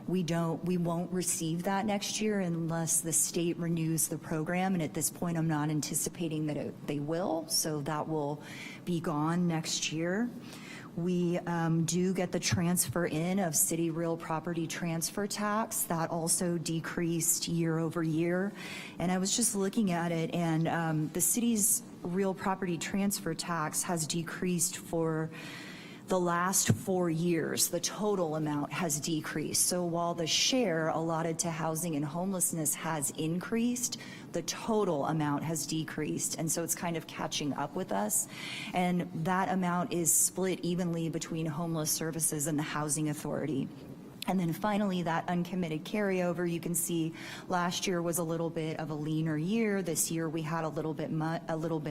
we won't receive that next year unless the state renews the program, and at this point I'm not anticipating that they will, so that will be gone next year. We do get the transfer in of city real property transfer tax. That also decreased year over year. And I was just looking at it, and the city's real property transfer tax has decreased for the last 4 years. The total amount has decreased. So while the share allotted to housing and homelessness has increased, the total amount has decreased, and so it's kind of catching up with us. And that amount is split evenly between homeless services and the housing authority. And then finally, that uncommitted carryover, you can see last year was a little bit of a leaner year. This year we had a little bit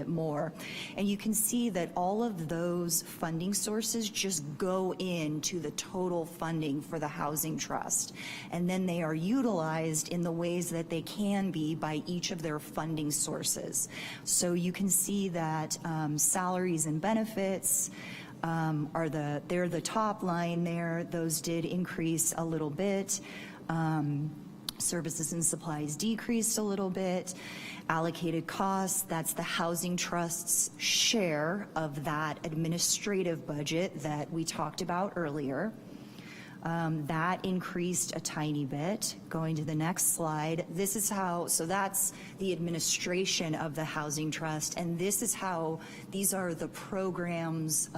more. And you can see that all of those funding sources just go into the total funding for the Housing Trust. And then they are utilized in the ways that they can be by each of their funding sources. So you can see that salaries and benefits, they're the top line there. Those did increase a little bit. Services and supplies decreased a little bit. Allocated costs, that's the Housing Trust's share of that administrative budget that we talked about earlier. That increased a tiny bit. Going to the next slide, this is how, so that's the administration of the Housing Trust, and this is how, these are the programs,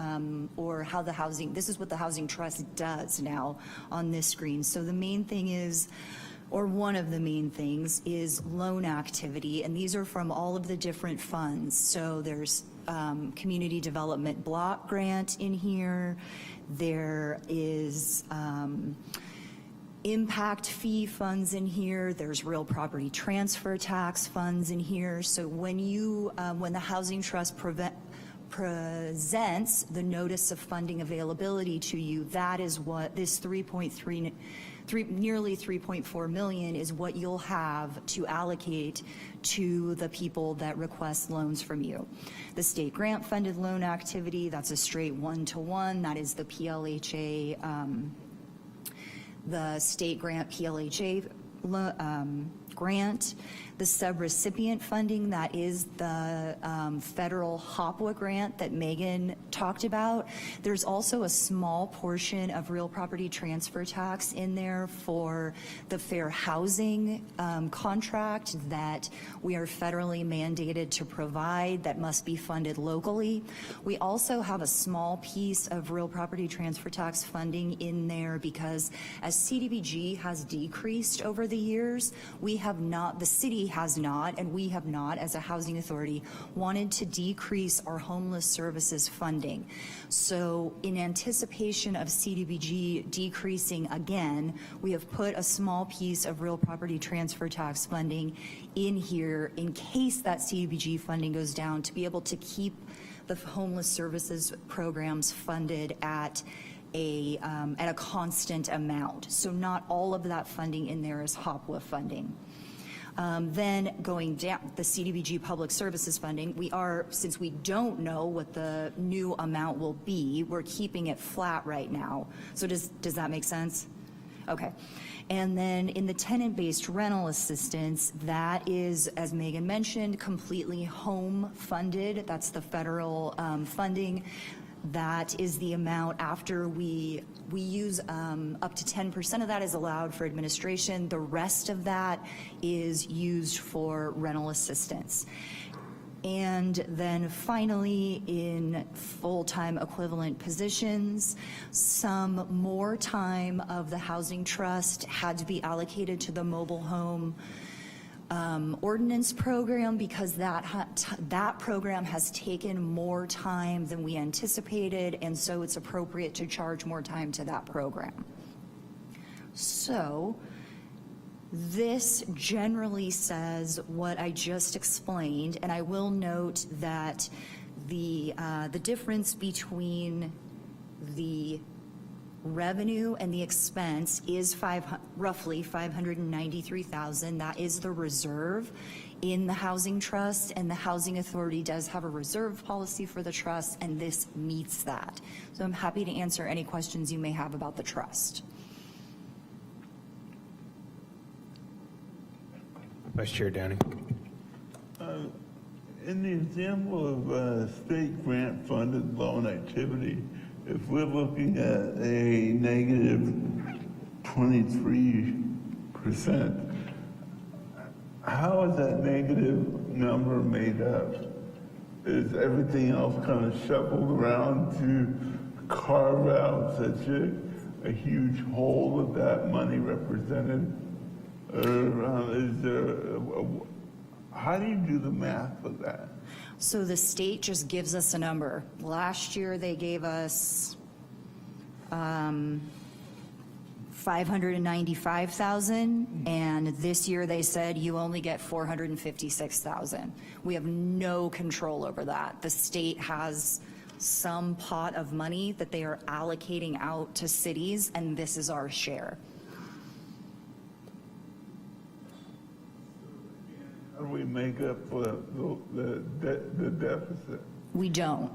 or how the housing, this is what the Housing Trust does now on this screen. So the main thing is, or one of the main things is loan activity, and these are from all of the different funds. So there's Community Development Block Grant in here. There is impact fee funds in here. There's real property transfer tax funds in here. So when you, when the Housing Trust presents the notice of funding availability to you, that is what this nearly 3.4 million is what you'll have to allocate to the people that request loans from you. The state grant funded loan activity, that's a straight 1-to-1. That is the PLHA, the state grant PLHA grant. The subrecipient funding, that is the federal HOPWA grant that Megan talked about. There's also a small portion of real property transfer tax in there for the fair housing contract that we are federally mandated to provide that must be funded locally. We also have a small piece of real property transfer tax funding in there because as CDBG has decreased over the years, we have not, the city has not, and we have not as a housing authority, wanted to decrease our homeless services funding. So in anticipation of CDBG decreasing again, we have put a small piece of real property transfer tax funding in here in case that CDBG funding goes down, to be able to keep the homeless services programs funded at a constant amount. So not all of that funding in there is HOPWA funding. Then going down, the CDBG public services funding, we are, since we don't know what the new amount will be, we're keeping it flat right now. So does that make sense? Okay. And then in the tenant-based rental assistance, that is, as Megan mentioned, completely home funded. That's the federal funding. That is the amount after we use up to 10% of that is allowed for administration. The rest of that is used for rental assistance. And then finally, in full-time equivalent positions, some more time of the housing trust had to be allocated to the mobile home ordinance program because that program has taken more time than we anticipated, and so it's appropriate to charge more time to that program. So this generally says what I just explained, and I will note that the difference between the revenue and the expense is roughly $593,000. That is the reserve in the housing trust, and the housing authority does have a reserve policy for the trust, and this meets that. So I'm happy to answer any questions you may have about the trust. Vice Chair Downing. In the example of state grant funded loan activity, if we're looking at a negative 23%, how is that negative number made up? Is everything else kind of shuffled around to carve out such a huge hole of that money represented? Or is there, how do you do the math for that? So the state just gives us a number. Last year, they gave us 595,000, and this year they said you only get 456,000. We have no control over that. The state has some pot of money that they are allocating out to cities, and this is our share. How do we make up for the deficit? We don't.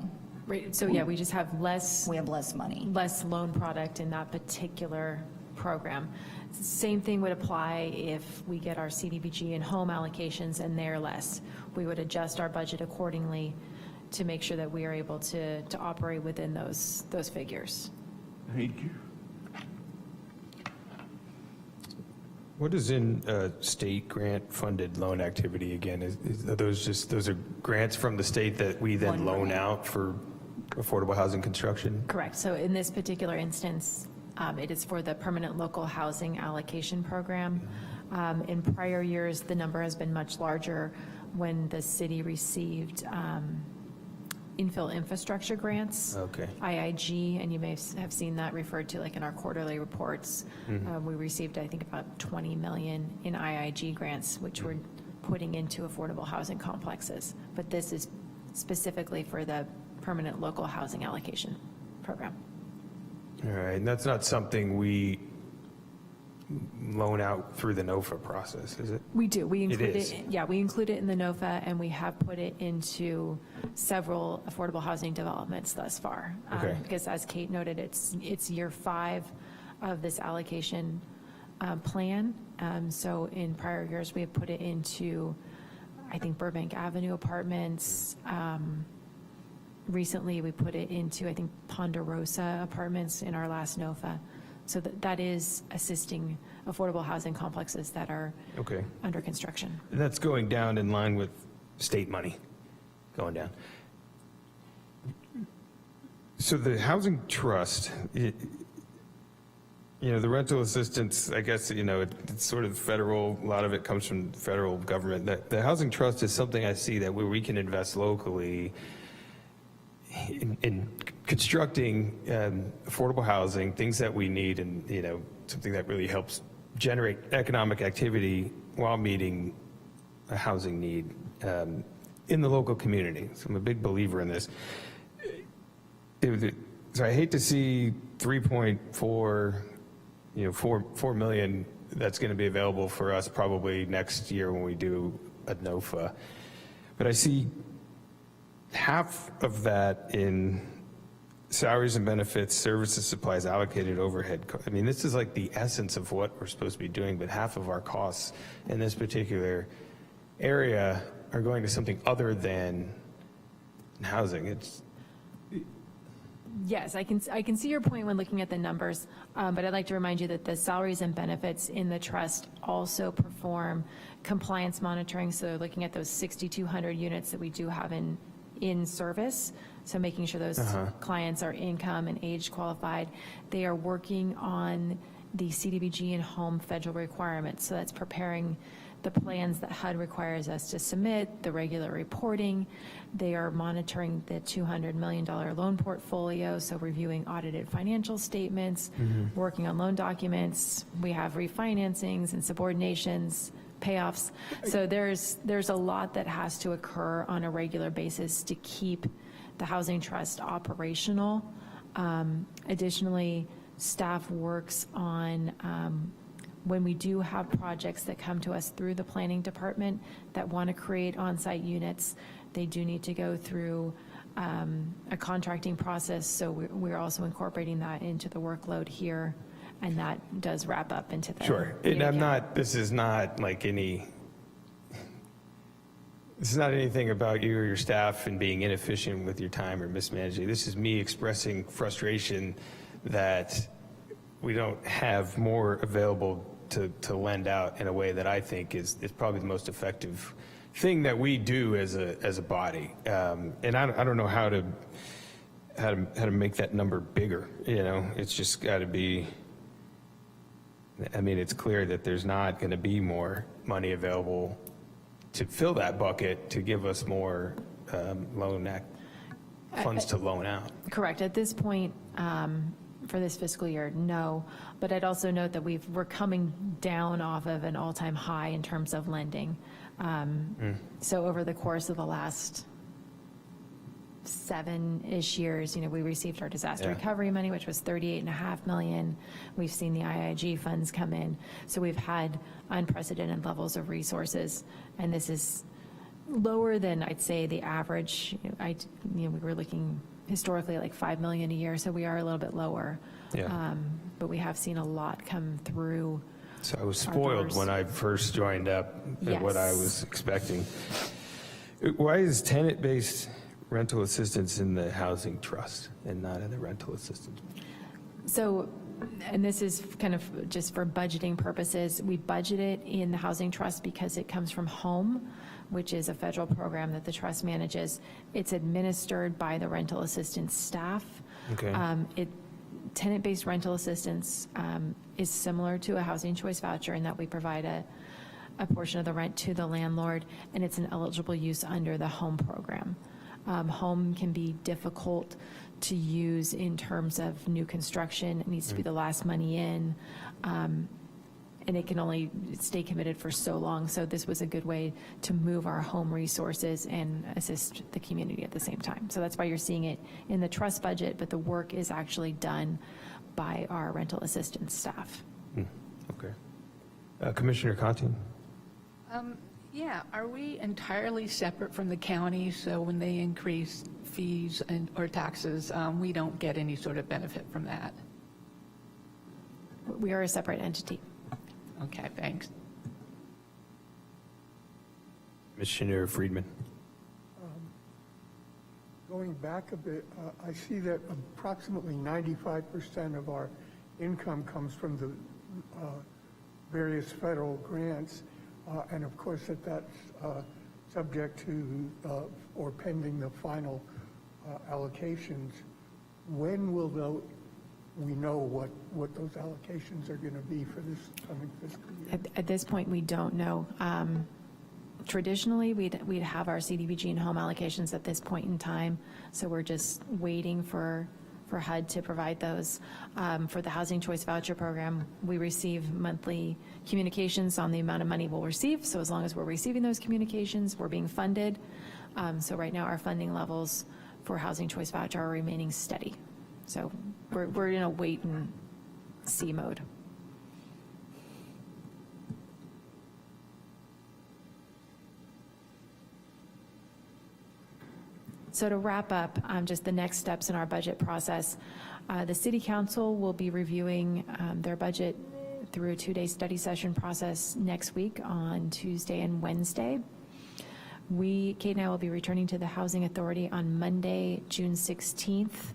Right, so yeah, we just have less. We have less money. Less loan product in that particular program. Same thing would apply if we get our CDBG and home allocations and they're less. We would adjust our budget accordingly to make sure that we are able to operate within those figures. Thank you. What is in state grant funded loan activity again? Are those are grants from the state that we then loan out for affordable housing construction? Correct. So in this particular instance, it is for the permanent local housing allocation program. In prior years, the number has been much larger when the city received infill infrastructure grants, Okay. IIG, and you may have seen that referred to like in our quarterly reports. We received, I think, about 20 million in IIG grants, which we're putting into affordable housing complexes. But this is specifically for the permanent local housing allocation program. All right, and that's not something we loan out through the NOFA process, is it? We do. We include is. it. Yeah, we include it in the NOFA, and we have put it into several affordable housing developments thus far. Okay. Because as Kate noted, it's year 5 of this allocation plan. So in prior years, we have put it into, I think, Burbank Avenue apartments. Recently, we put it into, I think, Ponderosa apartments in our last NOFA. So that is assisting affordable housing complexes that are Okay. under construction. And that's going down in line with state money going down. So the housing trust, the rental assistance, I guess, it's sort of federal, a lot of it comes from the federal government. The housing trust is something I see that where we can invest locally in constructing affordable housing, things that we need, and something that really helps generate economic activity while meeting a housing need in the local community. So I'm a big believer in this. So I hate to see 3.4, 4 million that's going to be available for us probably next year when we do a NOFA, but I see half of that in salaries and benefits, services, supplies, allocated overhead. I mean, this is like the essence of what we're supposed to be doing, but half of our costs in this particular area are going to something other than housing. Yes, I can see your point when looking at the numbers, but I'd like to remind you that the salaries and benefits in the trust also perform compliance monitoring, so looking at those 6,200 units that we do have in service, so making sure those clients are income and age qualified. They are working on the CDBG and home federal requirements, so that's preparing the plans that HUD requires us to submit, the regular reporting. They are monitoring the $200 million loan portfolio, so reviewing audited financial statements, working on loan documents. We have refinancings and subordinations, payoffs. So there's a lot that has to occur on a regular basis to keep the housing trust operational. Additionally, staff works on when we do have projects that come to us through the planning department that want to create on-site units, they do need to go through a contracting process. So we're also incorporating that into the workload here, and that does wrap up into the Sure. And this is not anything about you or your staff and being inefficient with your time or mismanaging. This is me expressing frustration that we don't have more available to lend out in a way that I think is probably the most effective thing that we do as a body. And I don't know how to make that number bigger. It's just got to be. I mean, it's clear that there's not going to be more money available to fill that bucket to give us more funds to loan out. Correct. At this point, for this fiscal year, no. But I'd also note that we're coming down off of an all-time high in terms of lending. So over the course of the last 7-ish years, we received our disaster recovery money, which was $38.5 million. We've seen the IIG funds come in. So we've had unprecedented levels of resources, and this is lower than I'd say the average. We were looking historically like $5 million a year, so we are a little bit lower. But we have seen a lot come through. So I was spoiled when I first joined up at what I was expecting. Why is tenant-based rental assistance in the housing trust and not in the rental assistance? So, and this is kind of just for budgeting purposes, we budget it in the housing trust because it comes from HOME, which is a federal program that the trust manages. It's administered by the rental assistance staff. Okay. Tenant-based rental assistance is similar to a housing choice voucher in that we provide a portion of the rent to the landlord, and it's an eligible use under the HOME program. HOME can be difficult to use in terms of new construction. It needs to be the last money in, and it can only stay committed for so long. So this was a good way to move our HOME resources and assist the community at the same time. So that's why you're seeing it in the trust budget, but the work is actually done by our rental assistance staff. Okay. Commissioner Conti? Yeah, are we entirely separate from the county, so when they increase fees or taxes, we don't get any sort of benefit from that? We are a separate entity. Okay, thanks. Commissioner Friedman? Going back a bit, I see that approximately 95% of our income comes from the various federal grants, and of course that's subject to or pending the final allocations. When will we know what those allocations are going to be for this coming fiscal year? At this point, we don't know. Traditionally, we'd have our CDBG and home allocations at this point in time, so we're just waiting for HUD to provide those. For the Housing Choice Voucher Program, we receive monthly communications on the amount of money we'll receive, so as long as we're receiving those communications, we're being funded. So right now, our funding levels for Housing Choice Voucher are remaining steady. So we're in a wait and see mode. So to wrap up, just the next steps in our budget process, the City Council will be reviewing their budget through a 2-day study session process next week on Tuesday and Wednesday. Kate and I will be returning to the Housing Authority on Monday, June 16th,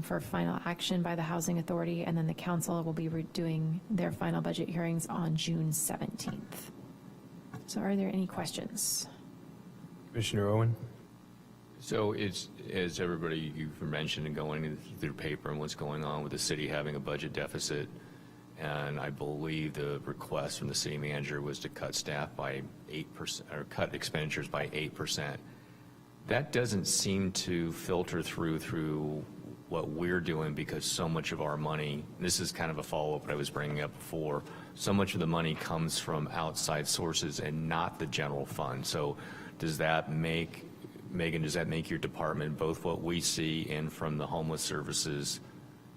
for final action by the Housing Authority, and then the council will be doing their final budget hearings on June 17th. So are there any questions? Commissioner Owen? So it's, as everybody, you've mentioned, and going through the paper and what's going on with the city having a budget deficit, and I believe the request from the city manager was to cut staff by 8%, or cut expenditures by 8%. That doesn't seem to filter through what we're doing, because so much of our money, this is kind of a follow-up what I was bringing up before, so much of the money comes from outside sources and not the general fund. So does that make, Megan, does that make your department, both what we see and from the homeless services,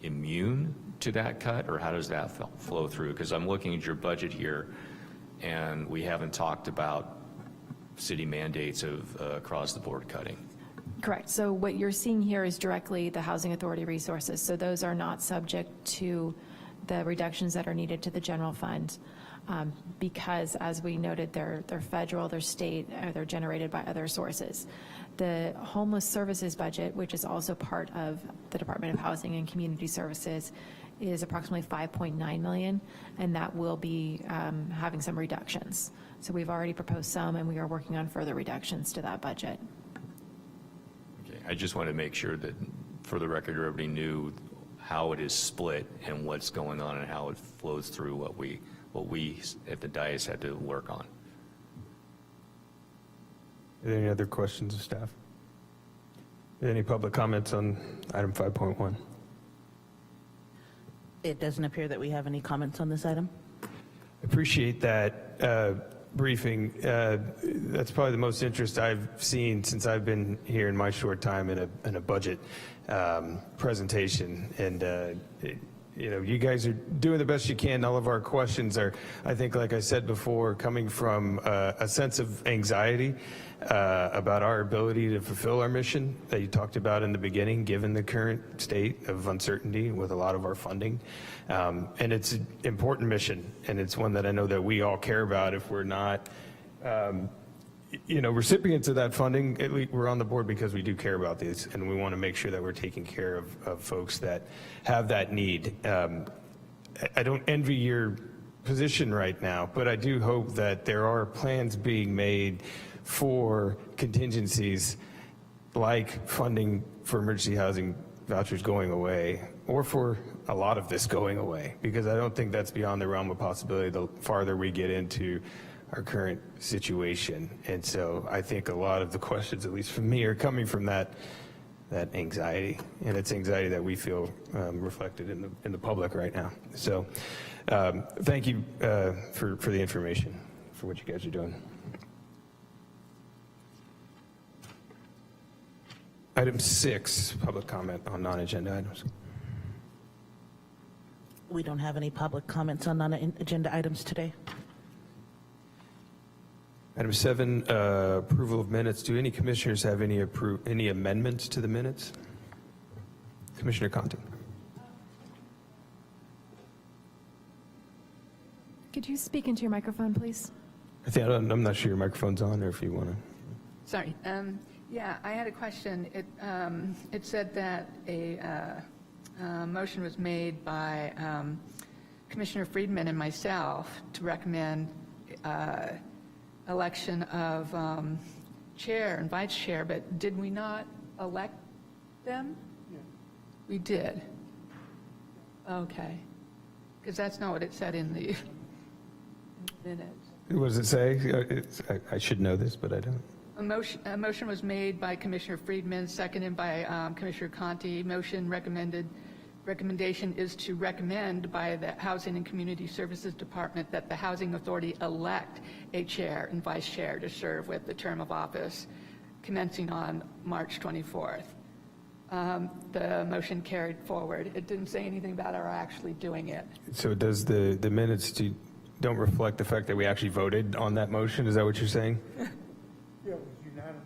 immune to that cut, or how does that flow through? Because I'm looking at your budget here, and we haven't talked about city mandates of across the board cutting. Correct. So what you're seeing here is directly the Housing Authority resources. So those are not subject to the reductions that are needed to the general fund, because, as we noted, they're federal, they're state, or they're generated by other sources. The homeless services budget, which is also part of the Department of Housing and Community Services, is approximately $5.9 million, and that will be having some reductions. So we've already proposed some, and we are working on further reductions to that budget. Okay, I just want to make sure that, for the record, everybody knew how it is split and what's going on and how it flows through what we at the dais had to work on. Are there any other questions of staff? Are there any public comments on item 5.1? It doesn't appear that we have any comments on this item. Appreciate that briefing. That's probably the most interest I've seen since I've been here in my short time in a budget presentation. And you know, you guys are doing the best you can. All of our questions are, I think, like I said before, coming from a sense of anxiety about our ability to fulfill our mission that you talked about in the beginning, given the current state of uncertainty with a lot of our funding. And it's an important mission, and it's one that I know that we all care about. If we're not, you know, recipients of that funding, at least we're on the board because we do care about these, and we want to make sure that we're taking care of folks that have that need. I don't envy your position right now, but I do hope that there are plans being made for contingencies like funding for emergency housing vouchers going away, or for a lot of this going away, because I don't think that's beyond the realm of possibility the farther we get into our current situation. And so I think a lot of the questions, at least from me, are coming from that anxiety, and it's anxiety that we feel reflected in the public right now. So thank you for the information, for what you guys are doing. Item 6, public comment on non-agenda items. We don't have any public comments on non-agenda items today. Item 7, approval of minutes. Do any commissioners have any amendments to the minutes? Commissioner Conti. Could you speak into your microphone, please? I'm not sure your microphone's on, or if you want to. Sorry. Yeah, I had a question. It said that a motion was made by Commissioner Friedman and myself to recommend election of chair and vice chair, but did we not elect them? Yeah. We did. Okay. Because that's not what it said in the minutes. What does it say? I should know this, but I don't. A motion was made by Commissioner Friedman, seconded by Commissioner Conti. Recommendation is to recommend by the Housing and Community Services Department that the Housing Authority elect a chair and vice chair to serve with the term of office commencing on March 24th. The motion carried forward. It didn't say anything about our actually doing it. So does the minutes don't reflect the fact that we actually voted on that motion? Is that what you're saying? Yeah, it was unanimous.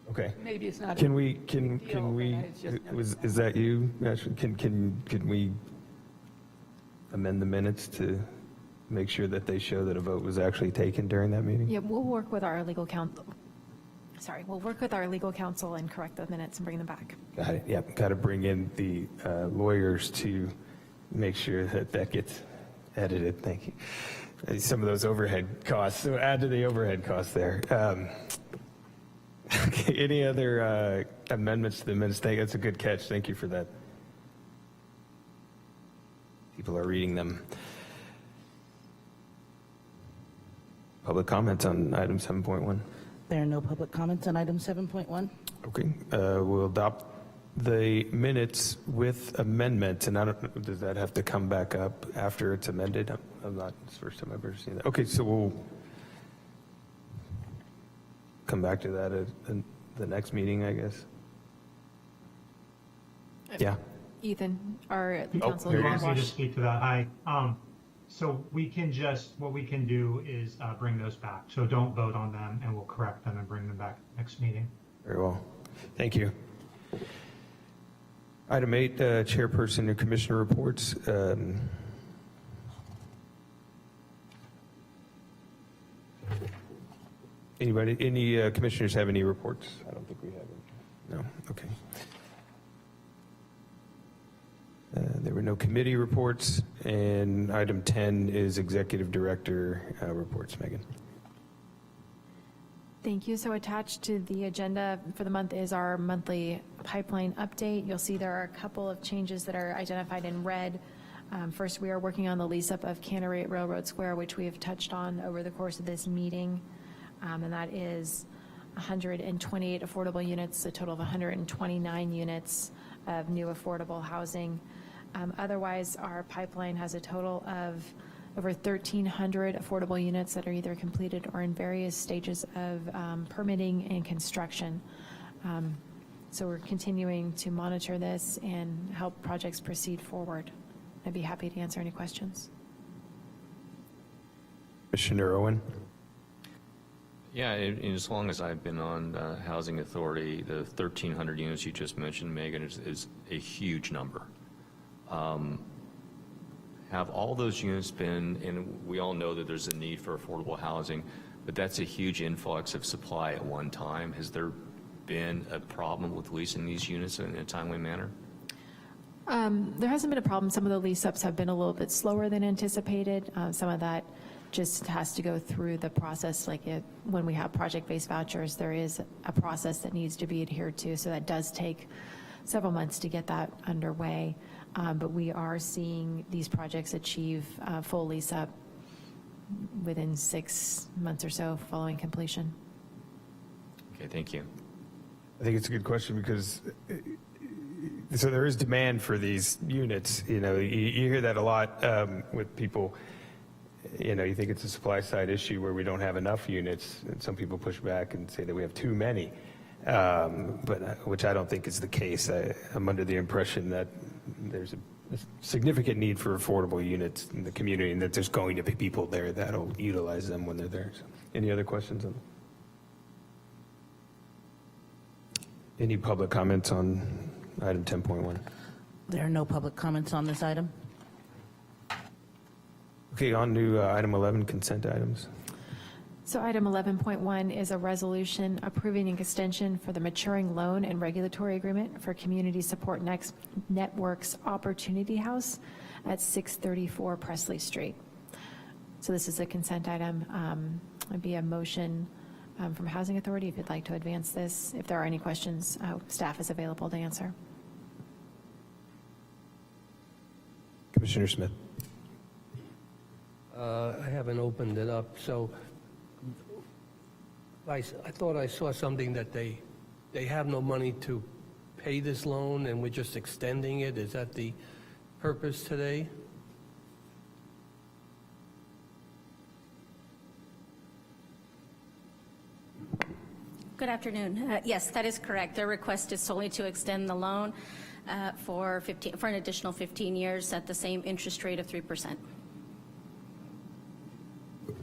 Okay. Maybe it's not. Can we, is that you? Actually, can we amend the minutes to make sure that they show that a vote was actually taken during that meeting? Yeah, we'll work with our legal counsel. sorry, we'll work with our legal counsel and correct the minutes and bring them back. Got it, yep, got to bring in the lawyers to make sure that that gets edited, thank you. Some of those overhead costs, so add to the overhead costs there. Okay, any other amendments to the minutes? That's a good catch, thank you for that. People are reading them. Public comments on item 7.1. There are no public comments on item 7.1. Okay, we'll adopt the minutes with amendments, and I don't, does that have to come back up after it's amended? I'm not, it's the first time I've ever seen that. Okay, so we'll come back to that at the next meeting, I guess. Yeah. Ethan, our Oh, counsel. here he Wants is. me to speak to that. Hi. So we can just, what we can do is bring those back. So don't vote on them, and we'll correct them and bring them back next meeting. Very well. Thank you. Item 8, chairperson and commissioner reports. Anybody, any commissioners have any reports? I don't think we have any. No, okay. There were no committee reports, and item 10 is executive director reports. Megan. Thank you. So attached to the agenda for the month is our monthly pipeline update. You'll see there are a couple of changes that are identified in red. First, we are working on the lease up of Canterbury Railroad Square, which we have touched on over the course of this meeting. And that is 128 affordable units, a total of 129 units of new affordable housing. Otherwise, our pipeline has a total of over 1,300 affordable units that are either completed or in various stages of permitting and construction. So we're continuing to monitor this and help projects proceed forward. I'd be happy to answer any questions. Commissioner Owen. Yeah, and as long as I've been on Housing Authority, the 1,300 units you just mentioned, Megan, is a huge number. Have all those units been, and we all know that there's a need for affordable housing, but that's a huge influx of supply at one time. Has there been a problem with leasing these units in a timely manner? There hasn't been a problem. Some of the lease ups have been a little bit slower than anticipated. Some of that just has to go through the process. Like when we have project-based vouchers, there is a process that needs to be adhered to. So that does take several months to get that underway. But we are seeing these projects achieve full lease up within 6 months or so following completion. Okay, thank you. I think it's a good question because so there is demand for these units. You know, you hear that a lot with people. You know, you think it's a supply side issue where we don't have enough units, and some people push back and say that we have too many, but which I don't think is the case. I'm under the impression that there's a significant need for affordable units in the community, and that there's going to be people there that'll utilize them when they're there. So, any other questions on? Any public comments on item 10.1? There are no public comments on this item. Okay, on to item 11, consent items. So item 11.1 is a resolution approving an extension for the maturing loan and regulatory agreement for Community Support Network's Opportunity House at 634 Presley Street. So this is a consent item. It'd be a motion from Housing Authority if you'd like to advance this. If there are any questions, staff is available to answer. Commissioner Smith. I haven't opened it up, so I thought I saw something that they have no money to pay this loan and we're just extending it. Is that the purpose today? Good afternoon. Yes, that is correct. Their request is solely to extend the loan for an additional 15 years at the same interest rate of 3%.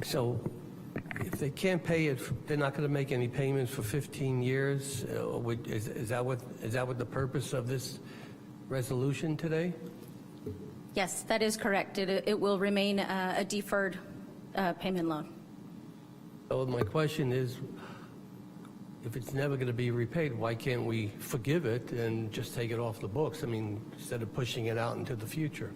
So if they can't pay it, they're not going to make any payments for 15 years? Is that what the purpose of this resolution today? Yes, that is correct. It will remain a deferred payment loan. So my question is, if it's never going to be repaid, why can't we forgive it and just take it off the books? I mean, instead of pushing it out into the future.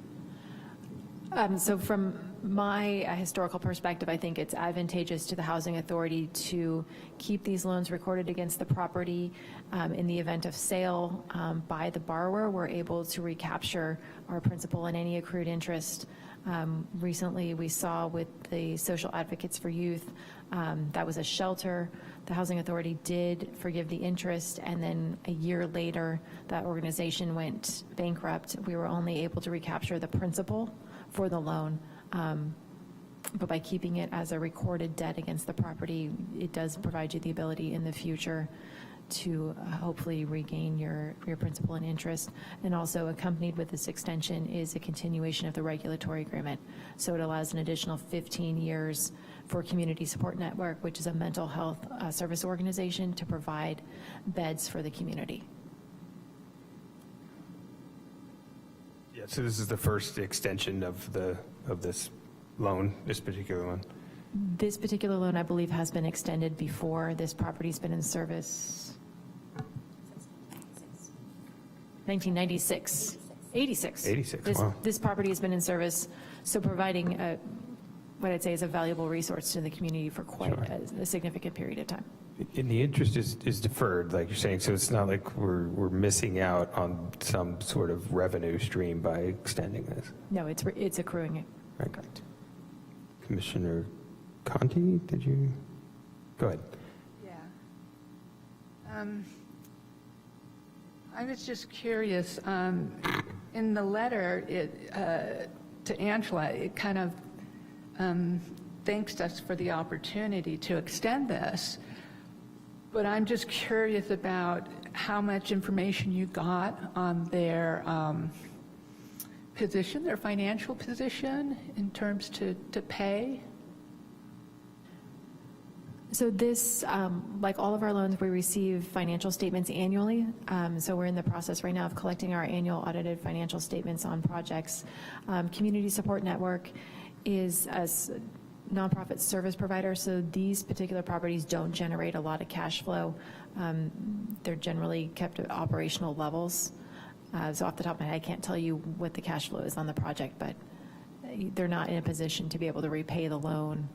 So from my historical perspective, I think it's advantageous to the Housing Authority to keep these loans recorded against the property. In the event of sale by the borrower, we're able to recapture our principal and any accrued interest. Recently, we saw with the Social Advocates for Youth, that was a shelter. The Housing Authority did forgive the interest, and then a year later, that organization went bankrupt. We were only able to recapture the principal for the loan. But by keeping it as a recorded debt against the property, it does provide you the ability in the future to hopefully regain your principal and interest. And also accompanied with this extension is a continuation of the regulatory agreement. So it allows an additional 15 years for Community Support Network, which is a mental health service organization, to provide beds for the community. Yeah, so this is the first extension of this loan, this particular one. This particular loan, I believe, has been extended before. This property's been in service 1996. 86. 86, wow. This property has been in service, so providing what I'd say is a valuable resource to the community for quite a significant period of time. And the interest is deferred, like you're saying, so it's not like we're missing out on some sort of revenue stream by extending this. No, it's accruing it. Right. Commissioner Conti, did you? Go ahead. Yeah. I was just curious, in the letter to Angela, it kind of thanks us for the opportunity to extend this, but I'm just curious about how much information you got on their position, their financial position in terms to pay. So this, like all of our loans, we receive financial statements annually. So we're in the process right now of collecting our annual audited financial statements on projects. Community Support Network is a nonprofit service provider, so these particular properties don't generate a lot of cash flow. They're generally kept at operational levels. So off the top of my head, I can't tell you what the cash flow is on the project, but they're not in a position to be able to repay the loan.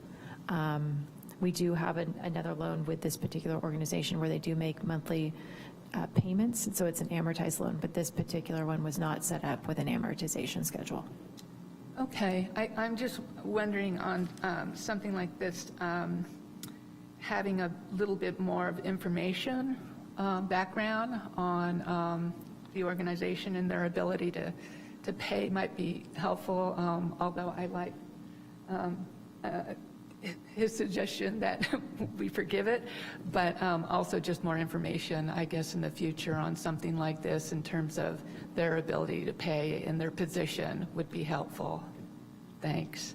We do have another loan with this particular organization where they do make monthly payments, so it's an amortized loan, but this particular one was not set up with an amortization schedule. Okay, I'm just wondering on something like this, having a little bit more of information, background on the organization and their ability to pay might be helpful, although I like his suggestion that we forgive it, but also just more information, I guess, in the future on something like this in terms of their ability to pay and their position would be helpful. Thanks.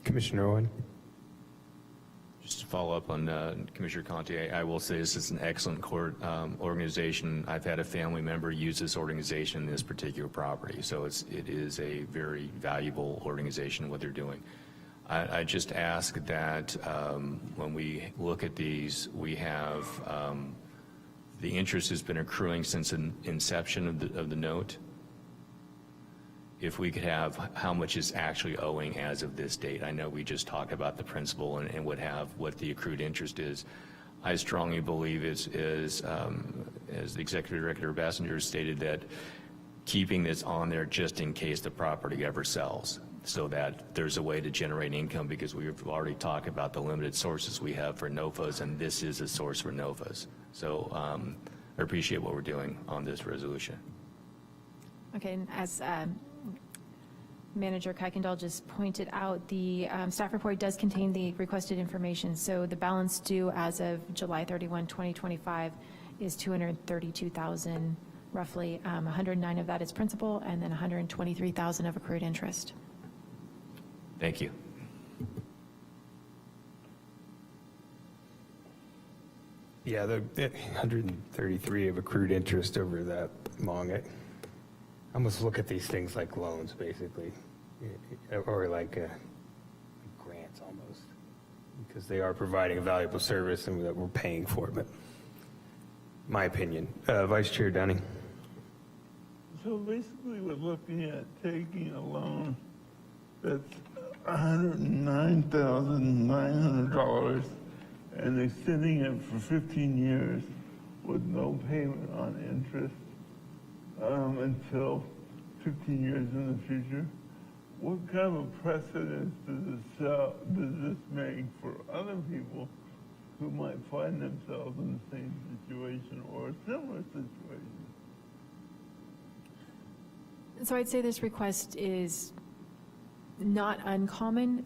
Commissioner Owen. Just to follow up on Commissioner Conti, I will say this is an excellent court organization. I've had a family member use this organization in this particular property, so it is a very valuable organization, what they're doing. I just ask that when we look at these, we have the interest has been accruing since inception of the note. If we could have how much is actually owing as of this date. I know we just talked about the principal and would have what the accrued interest is. I strongly believe as the Executive Director Bassinger stated, that keeping this on there just in case the property ever sells, so that there's a way to generate income, because we've already talked about the limited sources we have for NOFAs, and this is a source for NOFAs. So I appreciate what we're doing on this resolution. Okay, and as Manager Kuykendall just pointed out, the staff report does contain the requested information. So the balance due as of July 31, 2025 is $232,000 roughly. 109 of that is principal, and then 123,000 of accrued interest. Thank you. Yeah, the 133 of accrued interest over that long. I almost look at these things like loans, basically, or like grants almost, because they are providing a valuable service and that we're paying for it, but my opinion. Vice Chair Downing. So basically, we're looking at taking a loan that's $109,900 and extending it for 15 years with no payment on interest until 15 years in the future. What kind of precedent does this make for other people who might find themselves in the same situation or a similar situation? So I'd say this request is not uncommon.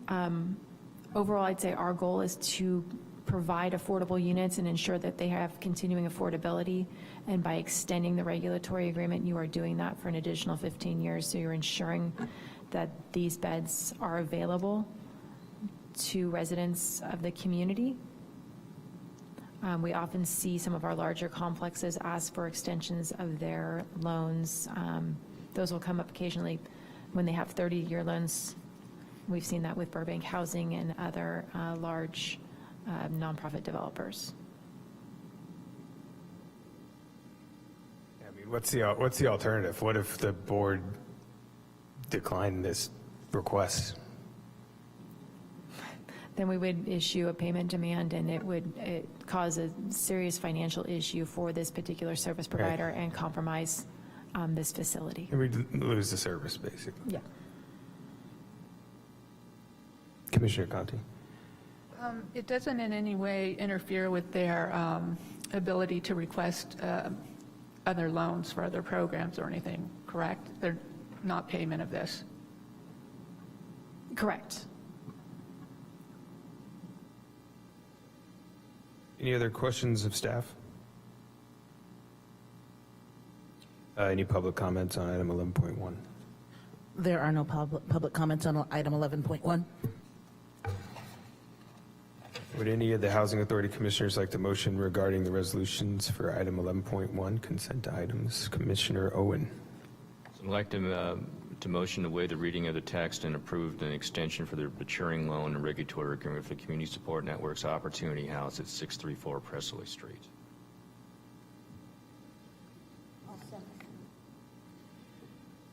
Overall, I'd say our goal is to provide affordable units and ensure that they have continuing affordability. And by extending the regulatory agreement, you are doing that for an additional 15 years. So you're ensuring that these beds are available to residents of the community. We often see some of our larger complexes ask for extensions of their loans. Those will come up occasionally when they have 30-year loans. We've seen that with Burbank Housing and other large nonprofit developers. I mean, what's the alternative? What if the board declined this request? Then we would issue a payment demand, and it would cause a serious financial issue for this particular service provider and compromise this facility. And we lose the service, basically. Yeah. Commissioner Conti. It doesn't in any way interfere with their ability to request other loans for other programs or anything, correct? They're not payment of this. Correct. Any other questions of staff? Any public comments on item 11.1? There are no public comments on item 11.1. Would any of the Housing Authority Commissioners like to motion regarding the resolutions for item 11.1, consent items? Commissioner Owen. So I'd like to motion to waive the reading of the text and approve an extension for the maturing loan and regulatory agreement for the Community Support Network's Opportunity House at 634 Presley Street.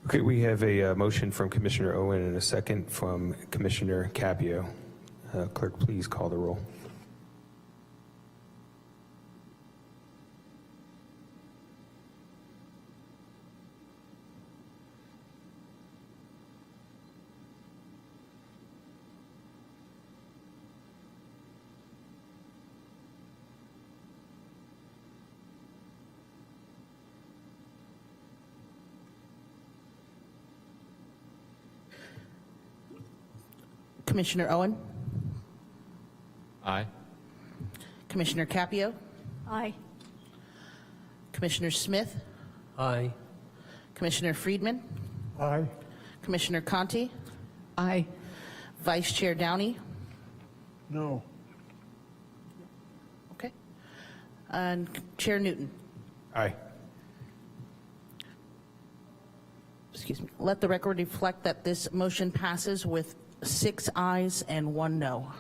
Okay, we have a motion from Commissioner Owen and a second from Commissioner Capio. Clerk, please call the roll. Commissioner Owen, Aye. Commissioner Capio, Aye. Commissioner Smith, Aye. Commissioner Friedman, Aye. Commissioner Conti, Aye. Vice Chair Downey, No. okay, and Chair Newton. Aye. Excuse me. Let the record reflect that this motion passes with 6 ayes and 1 no.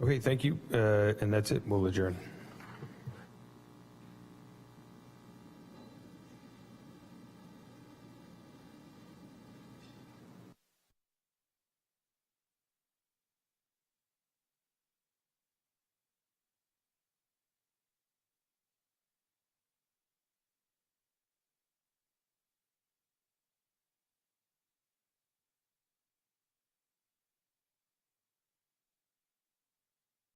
Okay, thank you. And that's it. We'll adjourn.